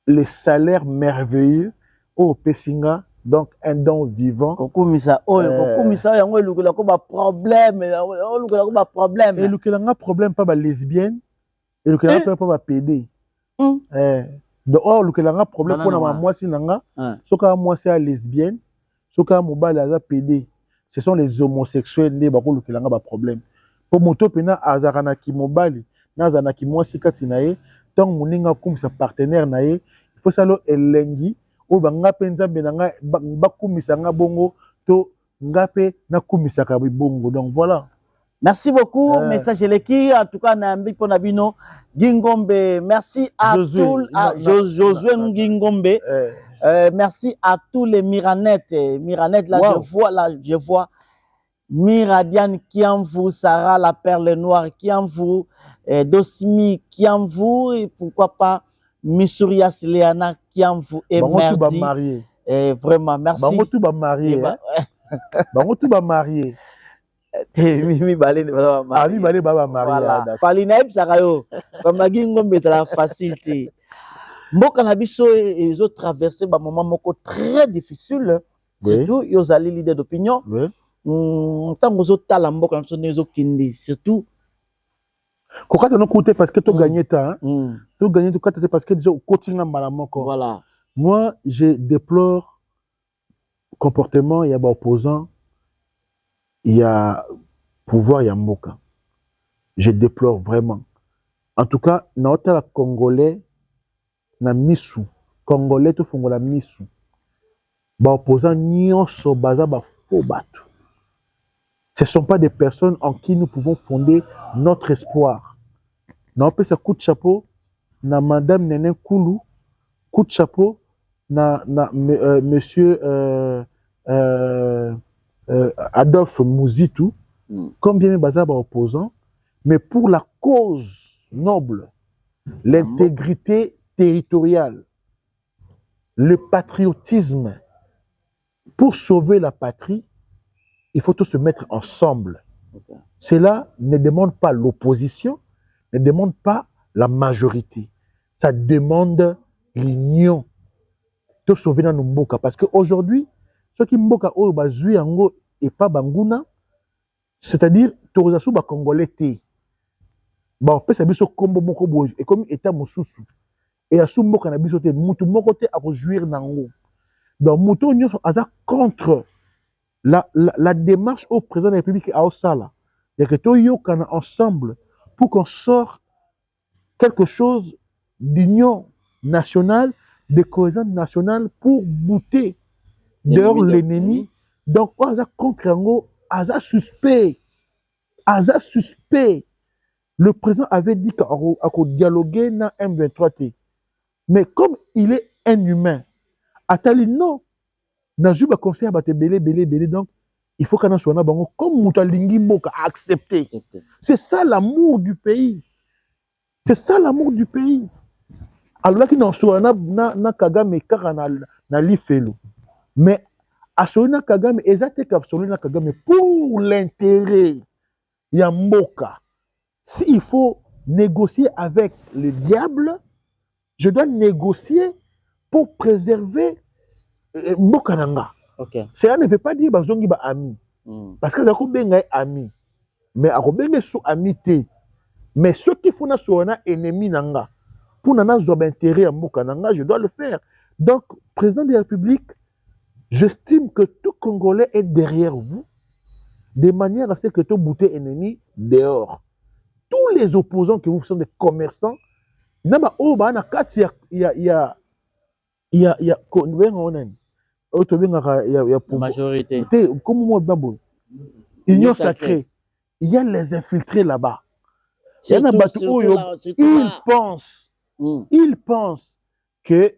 les salaires merveilleux au Pessinga, donc un don vivant. Problème. Et le problème pas lesbienne, et le pas PD. Donc, le problème pour moi, c'est que moi c'est lesbienne, ce que moi c'est PD. Ce sont les homosexuels qui ont un problème. Pour moi, pena azarana ki mobali, nazana ki moi sikati nae, tant moninga comme sa partenaire nae, il faut salo elengi, ou banga penza benanga bakumisa nga bongo, to ngape na kumisa ka bongo. Donc voilà. Merci beaucoup, message Leki. En tout cas, Nambi Ponabino, Gingombe. Merci à tous, Josué Gingombe. Merci à tous les Miranettes. Miranettes, là, wow. je vois Miradiane Kiamvou, Sarah la Perle Noire Kiamvou, Dosmi Kiamvou, et pourquoi pas Missouria Léana Kiamvou et Merdi. Vraiment, merci. Bangotou ba marié. Bangotou ba marié. Mimi Balé ne va pas marier. Ah, Mimi Balé va marier. Voilà. Palinaïb Sarayo, comme la Gingombe, c'est la facilité. Mboka na biso ils ont traversé un moment très difficile, surtout ils ont allé l'idée d'opinion. Tant que vous avez mboka na kindi surtout. Quand tu as côté parce que tu as gagné ta, tu as gagné parce que tu as continué malamoko. Voilà. Moi, je déplore comportement, il y a opposant, il y a pouvoir, il y a mboka. Je déplore vraiment. En tout cas, notre Congolais na misu congolais to fongola misu ba opposant nyonso baza ba faux bateau. Ce sont pas des personnes en qui nous pouvons fonder notre espoir. Na opesa coup de chapeau na madame Nene Koulou, coup de chapeau monsieur Adolphe Mouzitou, comme bien Bazaba opposant, mais pour la cause noble, l'intégrité territoriale, le patriotisme, pour sauver la patrie, il faut tous se mettre ensemble. Cela ne demande pas l'opposition, ne demande pas la majorité. Ça demande l'union. Tout sauver dans nos mboka. Parce qu'aujourd'hui, ceux qui mboka ou bazui ango et pas banguna, c'est-à-dire Torozasu ba congolais té. Ba on peut savoir ce combo moko boy et comme état mosusu. Et à ce mboka na biso té mutu moko té a jouir nango. Donc mutu nyonso aza contre la démarche au président de la République à Osala. Il y a que tout yokana ensemble pour qu'on sorte quelque chose d'union nationale, de cohésion nationale pour bouter dehors l'ennemi. Donc, on a contre Ango, Aza suspect. Aza suspect. Le président avait dit qu'on dialoguer dans M23T. Mais comme il est un humain, Atali non. Najuba conseil à battre belé. Donc, il faut qu'on soit là, comme Moutalingi Moka a accepté. C'est ça l'amour du pays. C'est ça l'amour du pays. Alors qu'il n'en soit na Kagame car na lifelo. Mais à ce na Kagame exactement capsulé na Kagame pour l'intérêt Yamboka. S'il faut négocier avec le diable, je dois négocier pour préserver Mbokananga. Cela ne veut pas dire bazongi ba ami. Parce que zako benga ami. Mais ako benga sou amité. Mais ceux qui font na ennemi nanga pour nana zob intérêt à Mbokananga, je dois le faire. Donc, président de la République, j'estime que tout Congolais est derrière vous, de manière à ce que tout bouté ennemi dehors. Tous les opposants que vous sont des commerçants, naba oba na kati ya majorité. Comme moi, Union sacrée. Il y a les infiltrés là-bas. Il y en a ils pensent que le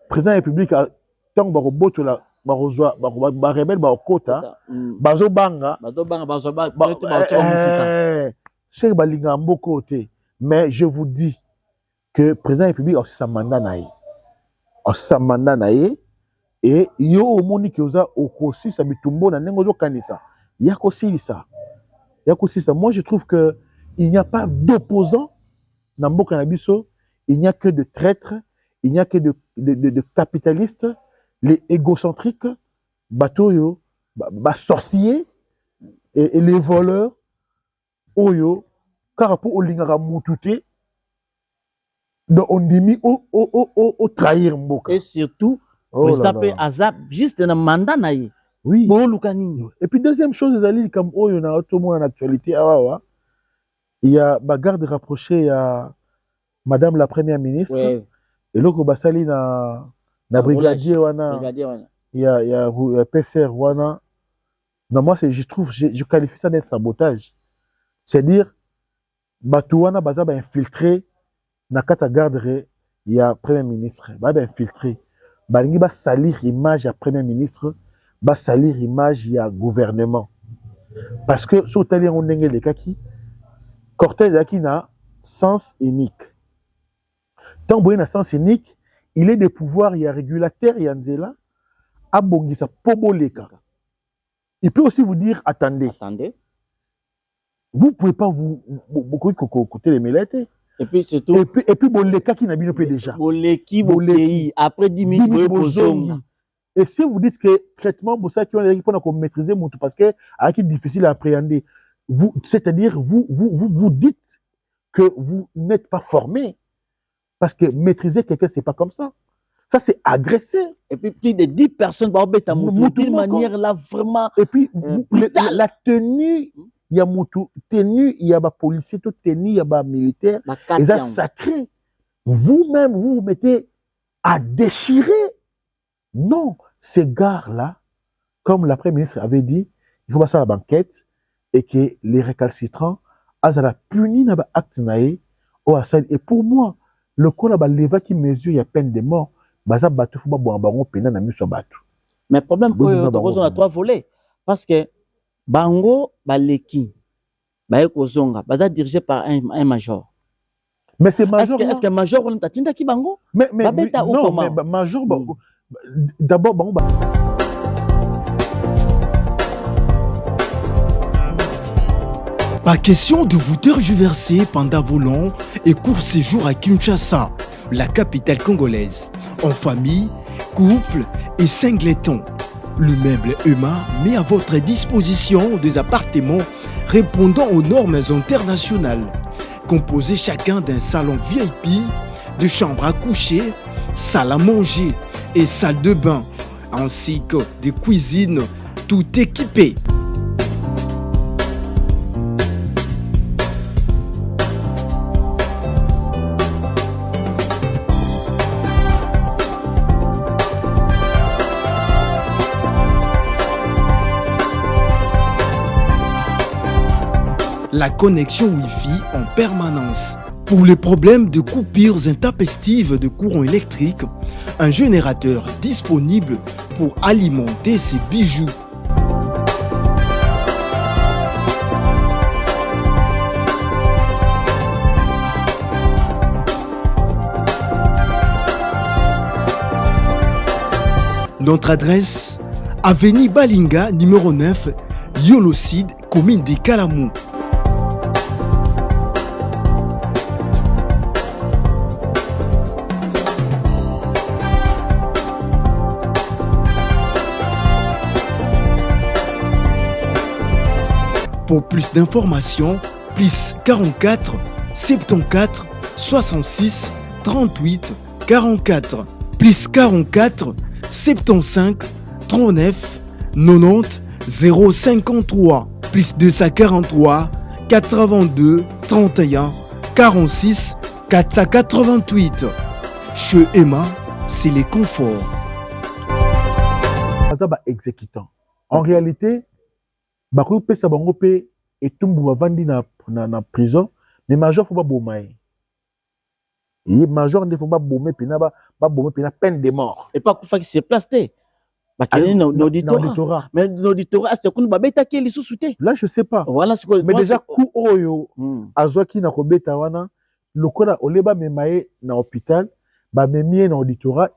président de la République a tant de robots là, rebelle kota, mais je vous dis que le président de la République a aussi sa mandat naïe. Et yo au monde qui osa okosi sa mitumbo na nengozo kanisa. Yakosi ça. Moi je trouve que il n'y a pas d'opposants dans Mboka na biso, il n'y a que de traîtres, il n'y a que de capitalistes, les égocentriques, batoyo, sorciers et les voleurs oyo car pour olingara mutute donc on dit au trahir Mboka. Et surtout Azap juste un mandat naïe. Oui. Et puis deuxième chose, comme on a en actualité, il y a bagarre de rapprocher à Madame la Première ministre. Oui. Et là, basali na brigadier wana. Il y a PCR wana. Non, moi je qualifie ça d'un sabotage. C'est-à-dire Batouana bazaba infiltré na kata garde il y a Premier ministre. Ba infiltré. Balingi ba salir image à Premier ministre, ba salir image à gouvernement. Parce que sur tali on ndenge de kaki Cortez aki na sens unique. Tant boye na sens unique, il est de pouvoir, il y a régulateur, il y a nzela, abongisa poboleka. Il peut aussi vous dire attendez. Vous pouvez pas vous écouter les melettes. Et puis c'est tout. Et puis bon les cas qui n'a bien déjà. Boleki boleki après 10 minutes bozongi. Et si vous dites que traitement pour ça qui on pour maîtriser mon tout parce que qui difficile à appréhender. Vous c'est-à-dire vous dites que vous n'êtes pas formé parce que maîtriser quelqu'un c'est pas comme ça. Ça c'est agresser. Et puis plus de 10 personnes par bête d'une manière là vraiment. Et puis la tenue il y a moto tenue, il y a des policiers, tout tenue, il y a des militaires. Et ça sacré. Vous-même, vous mettez à déchirer. Non, ces gars-là, comme la Première ministre avait dit, il faut passer à la banquette et que les récalcitrants, ils ont puni dans l'acte naïe au Assad. Et pour moi, le col là-bas, qui mesure, il y a peine de mort. baza bato faut ba bo bango pena na miso bato. Mais problème on a 3 volets parce que bango baleki baye kozonga baza dirigé par un major. Mais c'est major. Est-ce que major on tatinda ki bango? Mais non, mais major d'abord bango Pas question de vous tergiverser pendant vos longs et courts séjours à Kinshasa, la capitale congolaise. En famille, couple et singleton. Le meuble EMA met à votre disposition des appartements répondant aux normes internationales. Composés chacun d'un salon VIP, de chambres à coucher, salle à manger et salle de bain, ainsi que de cuisine, tout équipé. La connexion Wi-Fi en permanence. Pour les problèmes de coupures intempestives de courant électrique, un générateur disponible pour alimenter ces bijoux. Notre adresse, avenue Balinga, numéro 9, Yolocide, commune de Kalamou. Pour plus d'informations, plus 44 74 66 38 44, plus 44 75 39 90 053, plus 243 82 31 46 488. Chez Emma, c'est les conforts. Exécutant. En réalité, bakoyo pesa bango pe etumbu bavandi na prison, mais major faut pas bomaye. Et major ne faut pas bomber pena ba bomber pena peine de mort. Et pas kufa qui se place té. Ba kene na auditorat. Mais l'auditorat c'est qu'on ba beta ki li sous-souté. Là je sais pas. Voilà ce que mais déjà coup oyo azwaki na kobeta wana lokola oleba memaye na hôpital, ba memie na auditorat,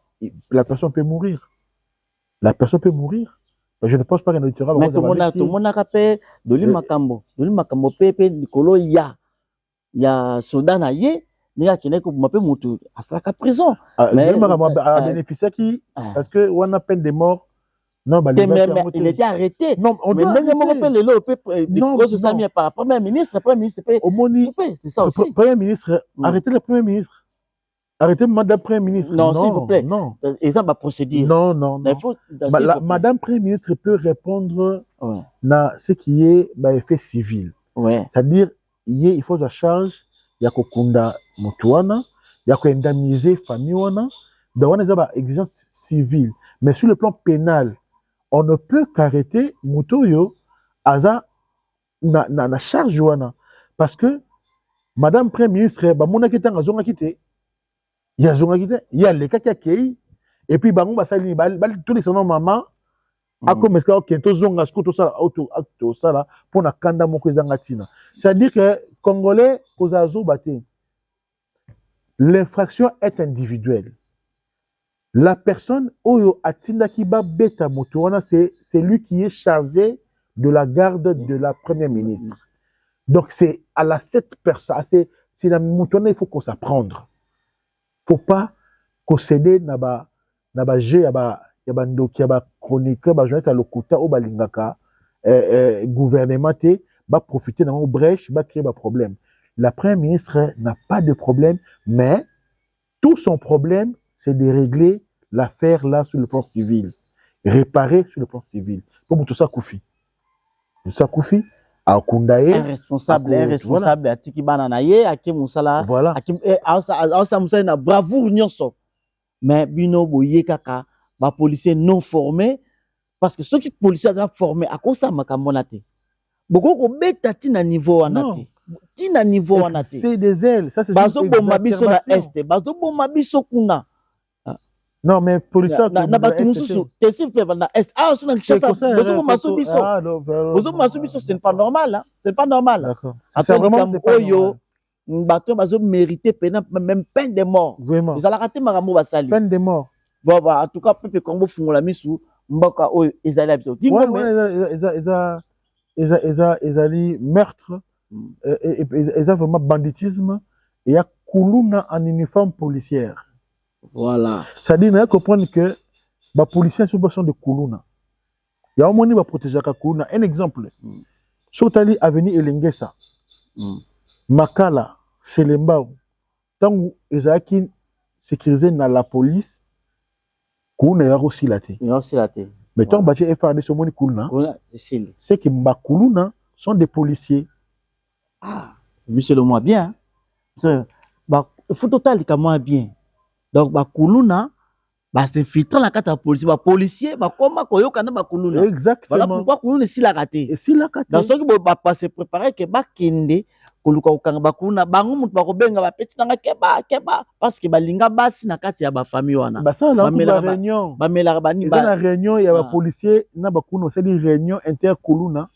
la personne peut mourir. La personne peut mourir. Je ne pense pas qu'un auditeur va mais tout le monde a rappelé de l'Imakambo. De l'Imakambo, Pepe, Nicolo, il y a Sodan Aye, il y a qui n'est que m'appelle Moutou. À la prison. Mais il a bénéficié qui parce que on a peine de mort. Non, bah, il était arrêté. Non, on mais même on appelle le lot, par le Premier ministre, c'est ça aussi. Premier ministre, arrêtez le Premier ministre. Arrêtez Madame Premier ministre. Non, s'il vous plaît. Non. Exemple va procéder. Non. Madame Premier ministre peut répondre à ce qui est effet civil. Ouais. C'est-à-dire, il faut la charge, il y a kokunda mutuana, il y a indemniser famille wana, donc on a des exigences civiles. Mais sur le plan pénal, on ne peut qu'arrêter mutoyo aza na charge wana parce que Madame Premier ministre ba mona kitanga zonga kité. Il y a les cas qui accueillent et puis bango basali tous les sonos maman a comme est-ce que to zonga to ça auto ça là pour na kanda moko ezangatina. C'est-à-dire que congolais kozazo baté. L'infraction est individuelle. La personne oyo atinda ki ba beta motorana c'est lui qui est chargé de la garde de la première ministre. Donc c'est à la cette personne c'est la motorana il faut qu'on s'apprendre. Faut pas concéder na ba jeu ya ba ndoki ya ba chroniqueur ba journaliste à lokuta o balingaka gouvernement te ba profiter dans brèche ba créer ba problème. La première ministre n'a pas de problème mais tout son problème c'est de régler l'affaire là sur le plan civil, réparer sur le plan civil. Comme tout ça Koufi. Tout ça Koufi a Kundaye un responsable atiki bana na ye aki musala voilà aki asa musala na bravoure nyonso mais bino boye kaka ba policier non formé parce que ceux qui policiers sont formés à cause ça makambo na te boko ko beta tina niveau wana te tina niveau wana te c'est des ailes ça c'est bazo bomba biso na est bazo bomba biso kuna Non, mais policier na batu mususu tesif pe bana est ah suna kishasa bozo masubiso bozo masubiso c'est pas normal hein c'est pas normal. D'accord. C'est vraiment oyo bato bazo mériter pena même peine de mort. Vraiment. Ils ala raté makambo basali. Peine de mort. Bon en tout cas pepe kongo fungola misu mboka oyo ezali biso. Ezali meurtre et vraiment banditisme et il y a Koulouna en uniforme policière. Voilà. Ça dit, il faut comprendre que les policiers sont de Koulouna. Il y a un moment où protéger Koulouna. Un exemple. Sotali avenue Elengesa. Makala, Selembao. Tant que Ezaki sécurisé dans la police, Koulouna est aussi laté. Il y a aussi laté. Mais tant que les FRD sont de Koulouna, c'est que les Koulouna sont des policiers. Ah, monsieur le moins bien. Il faut total moins bien. Donc Koulouna s'infiltre la carte de police, policier comment koyoka na Koulouna. Exactement. Voilà pourquoi Koulouna est si la raté. Et si la raté. Dans ce qui va se préparer que kende koluka ukanga Koulouna bango mutu bakobenga ba petit nanga keba parce que balinga basi na kati ya ba famille wana. Ba ça là ba réunion. Ba mela ba ni ba. La réunion il y a ba policier na ba Koulouna, c'est une réunion inter Koulouna.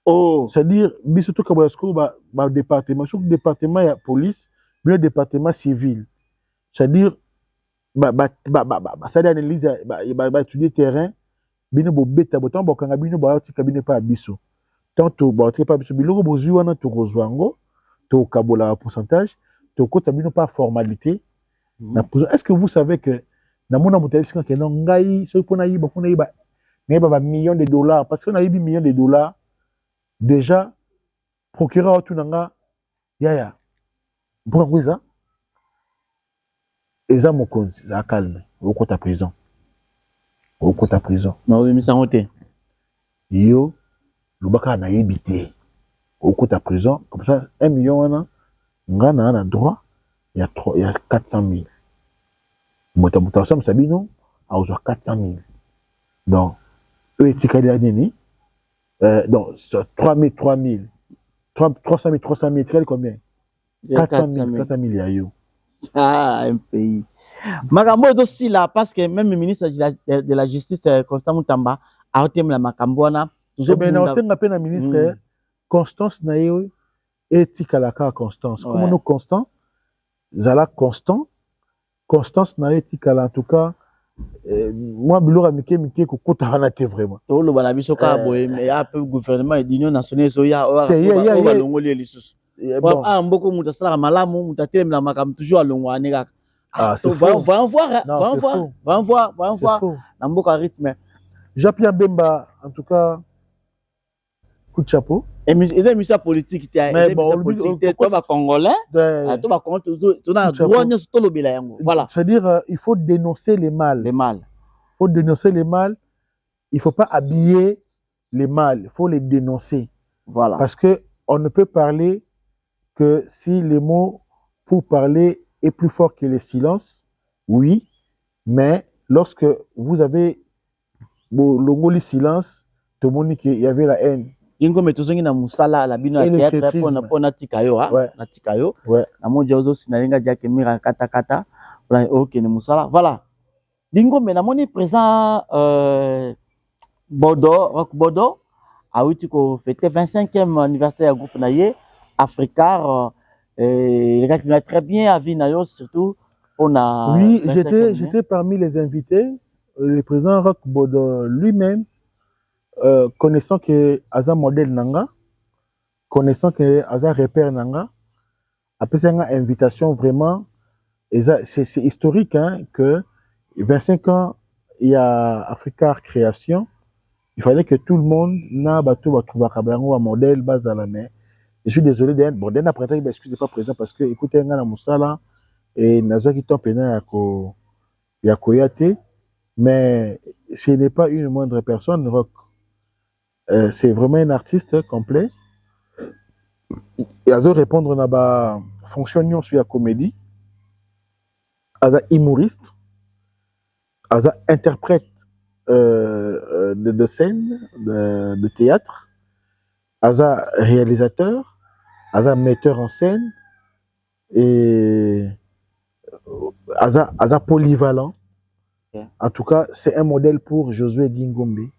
Oh, c'est-à-dire biso to kabasko ba département, chaque département il y a police, bien département civil. C'est-à-dire ça analyse étudier terrain bino bo beta botan bokanga bino ba tika bino pa biso tanto ba tika pa biso biloko bozui wana to rozwango to kabola pourcentage to kota bino pas formalité na est-ce que vous savez que na mona motaisika ke non ngai so pona yiba mais ba millions de dollars parce qu'on a eu millions de dollars déjà procureur tout nanga yaya pourquoi ça eza mokonzi za calme okota prison na oui misango te yo lobaka na yebité okota prison comme ça 1 million wana ngana na droit il y a 400 000 moto ça sabino a ozo 400 000 donc eux etikali ya nini donc 300 000 etikali combien 400 000 ya yo. Ah, un pays. Makambo aussi là parce que même le ministre de la justice Constant Mutamba a otem la makambona toujours ben on sait appelle la ministre Constance nayo etika la ka Constance comme nous Constant zala Constance nayo etika la en tout cas moi bilora mike ko kota wana te vraiment to lo bana biso ka boye mais a peu gouvernement et l'union nationale soya o balongoli elisusu. Bon, beaucoup de gens malamu, mutatele na makam toujours alongwane kaka. Ah, c'est va en voir. Na mboka rythme. Jean-Pierre Bemba, en tout cas, coup de chapeau. Et émission politique, toi va congolais, toi va congolais, tu as droit de tout le bilan. Voilà. C'est-à-dire, il faut dénoncer les mal. Il faut dénoncer les mal. Il faut pas habiller les mal. Il faut les dénoncer. Voilà. Parce que on ne peut parler que si les mots pour parler est plus fort que le silence, oui, mais lorsque vous avez le silence, tout le monde qu'il y avait la haine. Ingo metuzongi na musala la bino ya théâtre pona tikayo na tikayo na moja ozo sinalinga jake mira kata voilà OK ne musala voilà dingo mais na moni présent Bodo a eu ko fêter 25e anniversaire groupe naie Africar les gars qui m'a très bien à Vinayo surtout on a oui j'étais parmi les invités le président Rock Bodo lui-même connaissant que Aza modèle nanga connaissant que Aza repère nanga après c'est une invitation vraiment et c'est historique hein, que 25 ans il y a Africar création il fallait que tout le monde n'a pas trouvé un modèle base à la main. Je suis désolé d'un après ça excusez pas présent parce que écoutez un na musala et nazo qui tombe na ya koyate mais ce n'est pas une moindre personne Rock. C'est vraiment un artiste complet. Il a répondre à la fonction sur la comédie. Il est humoriste. Il est interprète de scène, de théâtre. Il est réalisateur. Il est metteur en scène. Et il est polyvalent. En tout cas, c'est un modèle pour Josué Gingombe.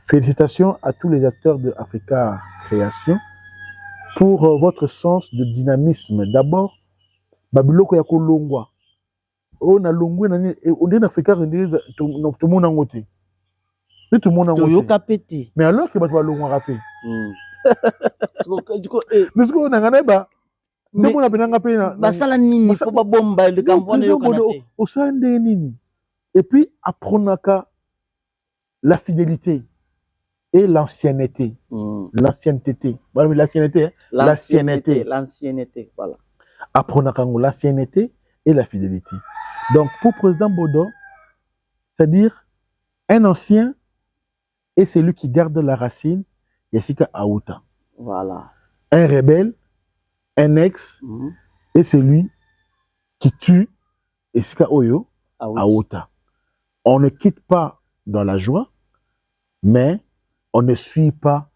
Félicitations à tous les acteurs de Africa Création pour votre sens de dynamisme. D'abord, Babiloko ya kolongwa. On a longwe nani on est Africa tout le monde en côté. Tout le monde en côté. Mais alors que batwa longwa rapé. Du coup on a gagné ba. Mais on a benanga pe na. Basala nini faut pas bomba le Cameroun yo kanate. Au sein de nini. Et puis apprenaka la fidélité et l'ancienneté. L'ancienneté. Voilà, l'ancienneté. L'ancienneté, voilà. Apprenaka l'ancienneté et la fidélité. Donc, pour président Bodo, c'est-à-dire un ancien et celui qui garde la racine, Yassika Aouta. Voilà. Un rebelle, un ex et celui qui tue, Yassika Oyo, Aouta. On ne quitte pas dans la joie, mais on ne suit pas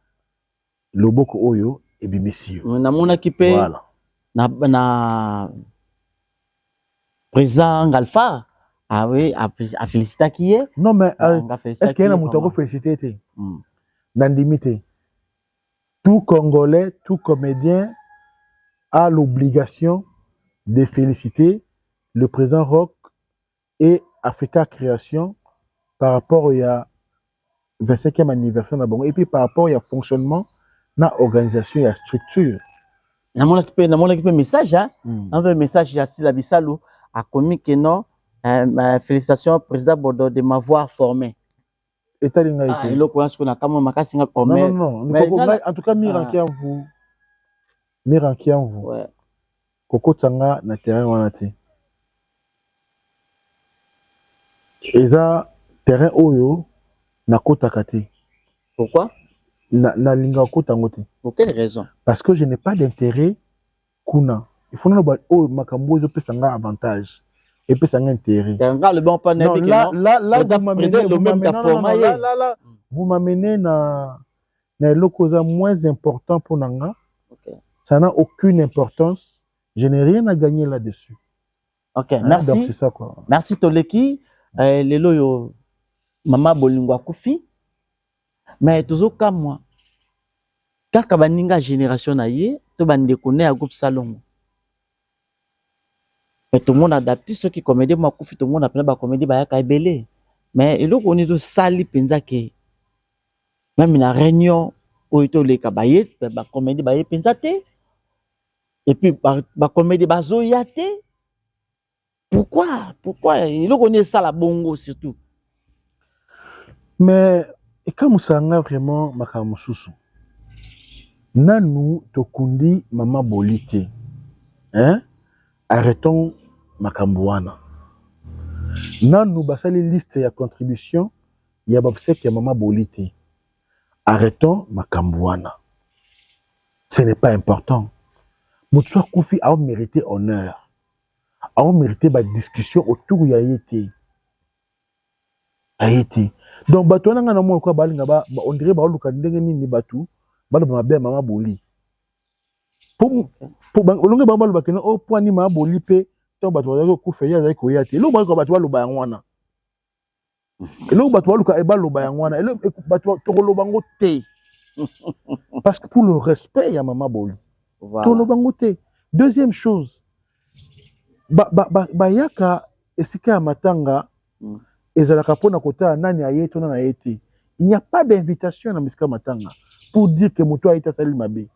le Boko Oyo et Bimissio. Voilà. Na président Alpha, ah oui, a félicité qui est. Non, mais est-ce qu'il y a un mouton félicité? Nandimité. Tout Congolais, tout comédien a l'obligation de féliciter le président Rock et Africa Création par rapport au 25e anniversaire de Bongo et puis par rapport au fonctionnement de l'organisation et la structure. Dans mon message, un message à Sila Bissalou a commis que non, félicitations au président Bodo de m'avoir formé. Et t'as dit que le courant qu'on a comme ma casse formé. Non, en tout cas, Miranki en vous. Miranki en vous. Koko Tsanga na terrain wanate. Et ça, terrain oyo na kota kate. Pourquoi? Na linga kota ngote. Pour quelle raison? Parce que je n'ai pas d'intérêt kuna. Il faut nous oh makambo zo pesanga avantage et pesanga intérêt. Le bon pas là vous m'amenez na lokoza moins important pour nanga. Ça n'a aucune importance. Je n'ai rien à gagner là-dessus. OK, merci. Donc c'est ça quoi. Merci Toleki. Lelo yo mama bolingwa kufi. Mais toujours comme moi. Kaka baninga génération na ye, to bande connaît à groupe salon. Mais tout le monde adapte ceux qui comédie moi kufi tout le monde appelle ba comédie ba ya belé. Mais il on est sali penza ke. Même na réunion où to le kabaye ba comédie ba ye penza te. Et puis ba comédie ba zo ya te. Pourquoi il on est ça la bongo surtout. Mais et comme ça nga vraiment makamususu. Nanou tokundi mama bolite. Hein? Arrêtons makambouana. Nanou basali liste ya contribution ya babsek ya mama bolite. Arrêtons makambouana. Ce n'est pas important. Moutswa Koufi a mérité honneur. A mérité ba discussion autour ya été. A été. Donc bato na nga na mo ko balinga ba on dirait ba luka ndenge nini batu. Balo ba bien mama boli pour longue ba balo ba kena o point ni mama boli pe to ba to ko fe ya za ko ya te lo ba ko ba to lo ba ngwana lo ba to luka e ba lo ba ngwana e lo ba to lo bango te parce que pour le respect ya mama boli to lo bango te. Deuxième chose ba yaka esika matanga ezalaka pona kota nani ayeto na ayete. Il n'y a pas d'invitation na Misika Matanga pour dire que Moutou a été sali mabé.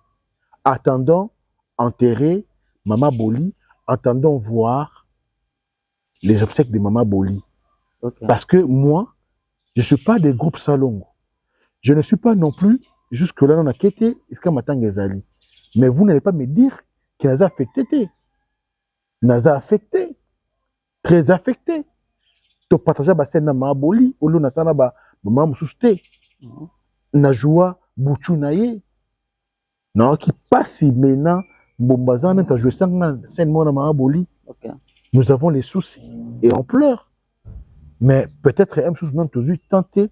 Attendons enterrer Mama Boli, attendons voir les obsèques de Mama Boli. Parce que moi, je ne suis pas des groupes Salongo. Je ne suis pas non plus jusque-là dans la quête Misika Matanga ezali. Mais vous n'allez pas me dire qu'il nous a affecté. Nous a affecté. Très affecté. Tu partages la scène de Mama Boli, ou l'on a ça là-bas. Maman souste na joie bouchu na ye na qui passe maintenant bombazana ta joué ça scène mon maman boli. Nous avons les soucis et on pleure, mais peut-être un souci non toujours tenté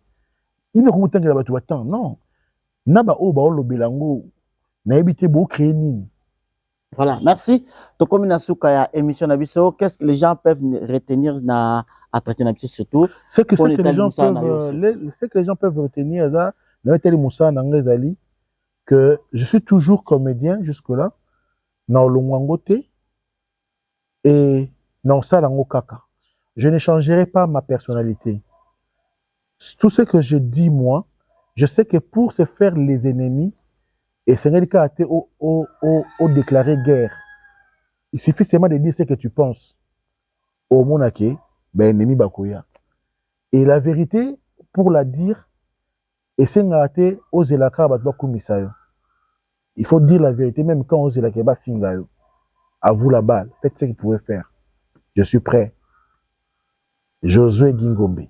il ne comprend que la batu attend non na ba o ba lo belango na habité bo créer ni Voilà, merci. Donc, comme il y a émission d'Abisso, qu'est-ce que les gens peuvent retenir à traiter d'Abisso surtout? Ce que les gens peuvent retenir, que je suis toujours comédien jusque-là, dans le Mwangote et dans Salango Kaka. Je ne changerai pas ma personnalité. Tout ce que je dis, moi, je sais que pour se faire les ennemis, et c'est le cas au déclarer guerre. Il suffit seulement de dire ce que tu penses. Au monake, ben ennemi bakoya. Et la vérité, pour la dire, et c'est ngate aux elaka batba kumisayo. Il faut dire la vérité, même quand aux elaka ba fingayo. À vous la balle. Faites ce que vous pouvez faire. Je suis prêt. Josué Gingombe.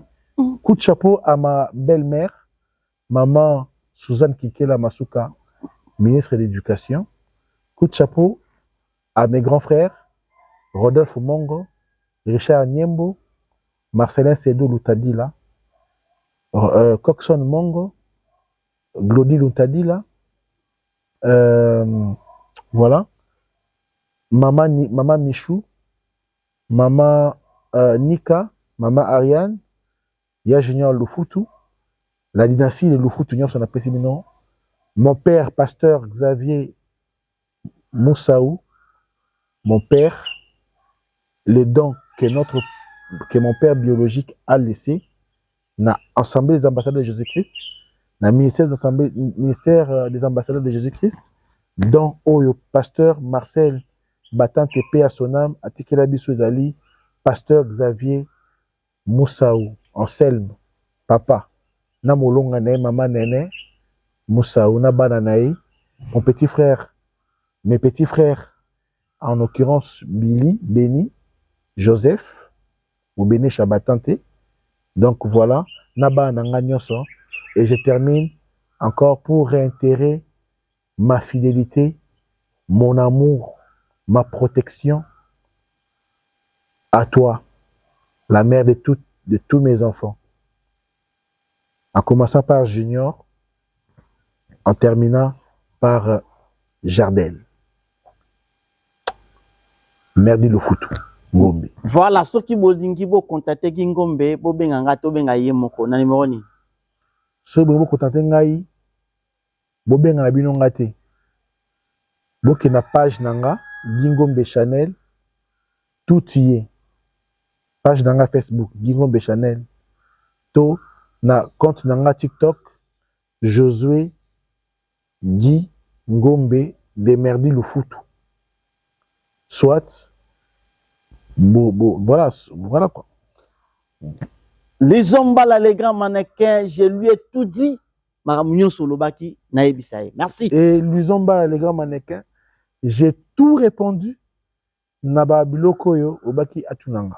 Coup de chapeau à ma belle-mère, maman Suzanne Kikela Masuka, ministre de l'Éducation. Coup de chapeau à mes grands frères, Rodolphe Mongo, Richard Niembo, Marcelin Sedou Loutadila, Coxon Mongo, Glody Loutadila, voilà, Maman Michou, Maman Nika, Maman Ariane, Ya Junior Lufutu, la dynastie de Lufutu, on appelle ça maintenant. Mon père, pasteur Xavier Moussaou, mon père, les dons que mon père biologique a laissés, na Assemblée des ambassadeurs de Jésus-Christ, na ministère des ambassadeurs de Jésus-Christ, dont Oyo, pasteur Marcel Batante P. à son âme, Atikelabi Souzali, pasteur Xavier Moussaou, Anselme, papa, na molonga ne, maman nene, Moussaou, na bananaï, mon petit frère, mes petits frères, en l'occurrence Billy, Béni, Joseph, ou Béni Chabatante. Donc voilà, Naba Nanganyoso. Et je termine encore pour réitérer ma fidélité, mon amour, ma protection à toi, la mère de tous mes enfants. En commençant par Junior, en terminant par Jardel. Merdi Lufutu. Ngombe. Voilà, ceux qui veulent contacter Ngombe, Bobenganga, Tobengaye Moko, na numéro ni. Ceux qui veulent contacter Ngai, Bobenganga Binongate. Boki na page nanga, Ngombe Chanel, tout y est. Page nanga Facebook, Ngombe Chanel. To, na compte nanga TikTok, Josué Guy Ngombe de Merdi Lufutu. Soit, voilà quoi. Les hommes les grands mannequins, je lui ai tout dit. Merci. Et Luzomba, les grands mannequins, j'ai tout répondu. Naba Bilokoyo, Obaki Atunanga.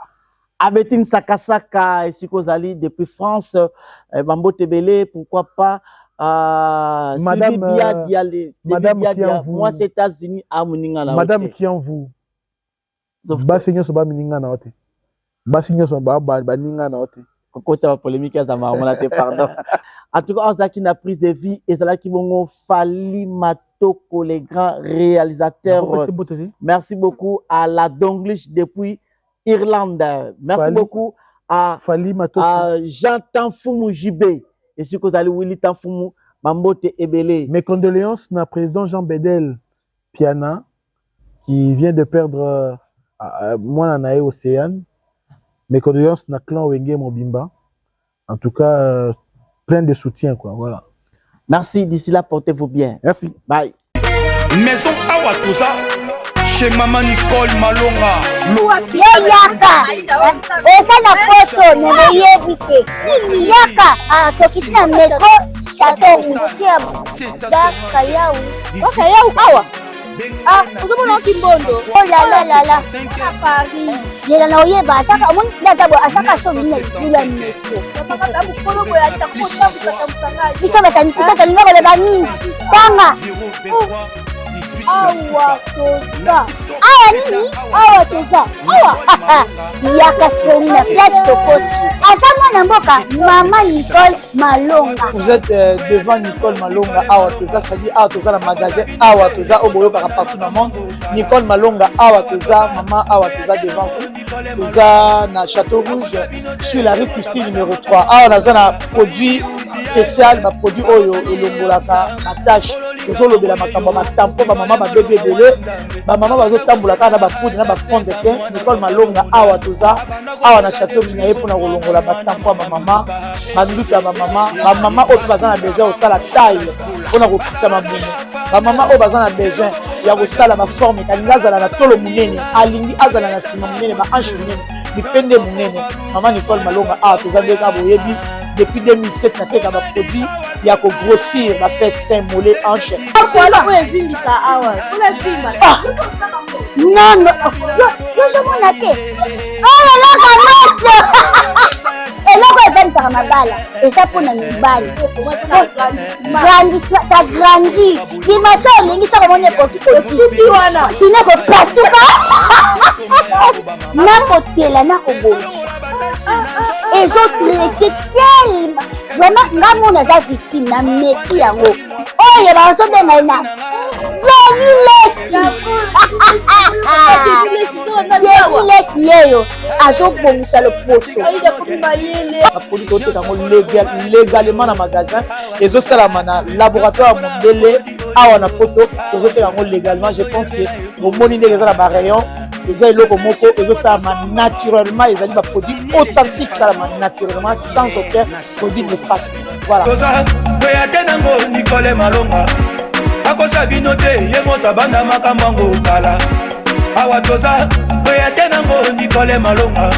Abetine Sakasaka et Sikozali depuis France, Bambo Tebele, pourquoi pas. Madame Kianvou. Moi, c'est États-Unis à Mouningana. Madame Kianvou. Basigno soba mininga na ote. Basigno soba baninga na ote. Quand tu as polémique, ça m'a monté pardon. En tout cas, on a qui n'a prise de vie et c'est là qui vont Fali Matoko, les grands réalisateurs. Merci beaucoup à la Donglish depuis Irlande. Merci beaucoup à Fali Matoko, à Jean Tanfoumou Jibé et si vous allez Willy Tanfoumou Mambote Ebele. Mes condoléances à président Jean Bedel Piana qui vient de perdre moi nanae Océane. Mes condoléances na clan Wenge Mobimba. En tout cas, plein de soutien quoi, voilà. Merci, d'ici là portez-vous bien. Merci. Bye. Maison Awatoza chez Maman Nicole Malonga. Yaka. Esa na poto ne yebite. Yaka tokisina metro château Mbutia. Daka yau. Oka yau awa. Ah, vous avez un kimbondo. Oh là là là là. À Paris. J'ai la noyé bas. Ça comme on a d'abord à chaque chose une métro. Ils sont mécaniques, ils sont tellement de la mine. Tanga. awa toza awa nini awa toza awa yaka soni na place tokoti aza mwana mboka mama Nicole Malonga. Vous êtes devant Nicole Malonga awa toza, c'est-à-dire awa toza na magasin awa toza oboyokaka partout dans le monde. Nicole Malonga awa toza, maman awa toza devant vous. Toza na Château Rouge sur la rue Custine numéro 3. Awa naza na produit spécial, ba produit oyo elongolaka attache tozolobela makambo matampo ba mama ba bébé belé ba mama bazotambolaka na ba poudre na ba fond de teint. Nicole Malonga awa toza awa na Château Rouge na ye mpona kolongola matampo ba mama banduka ba mama oyo baza na besoin osala taille mpona kokitisa mabunu ba mama oyo baza na besoin ya kosala baforme kalingi azala na tolo monene alingi azala na nsima monene baanche monene mipende monene. Mama Nicole Malonga awa toza nde kaka boyebi depuis 2007 nateka baproduit ya kogrossir bafait sein mollet hanche non yozomona te oyo eloko moto eloko evanisaka mabala eza mpona mibali ça grandit dimension olingi soko mona ekokikoti wana sino ekopasuka nakotela nakobongisa ezotraite telema vraiment nga mona aza victime na meki yango oyo bazobenga ye na Lesi yeyo azobongisa loposo baproduit oteka yango légalement na magasin ezosalama na laboratoire ya mondele awa na poto tozoteka yango légalement. Je pense que omoni ndenge eza na barayon eza eloko moko ezosalama naturellement, ezali baproduit authentique esalama naturellement sans aucun produit néfaste. Voilà. Nicole Malonga akosa bino te ye moto abanda makambo ngo kala awa toza oya te nango Nicole Malonga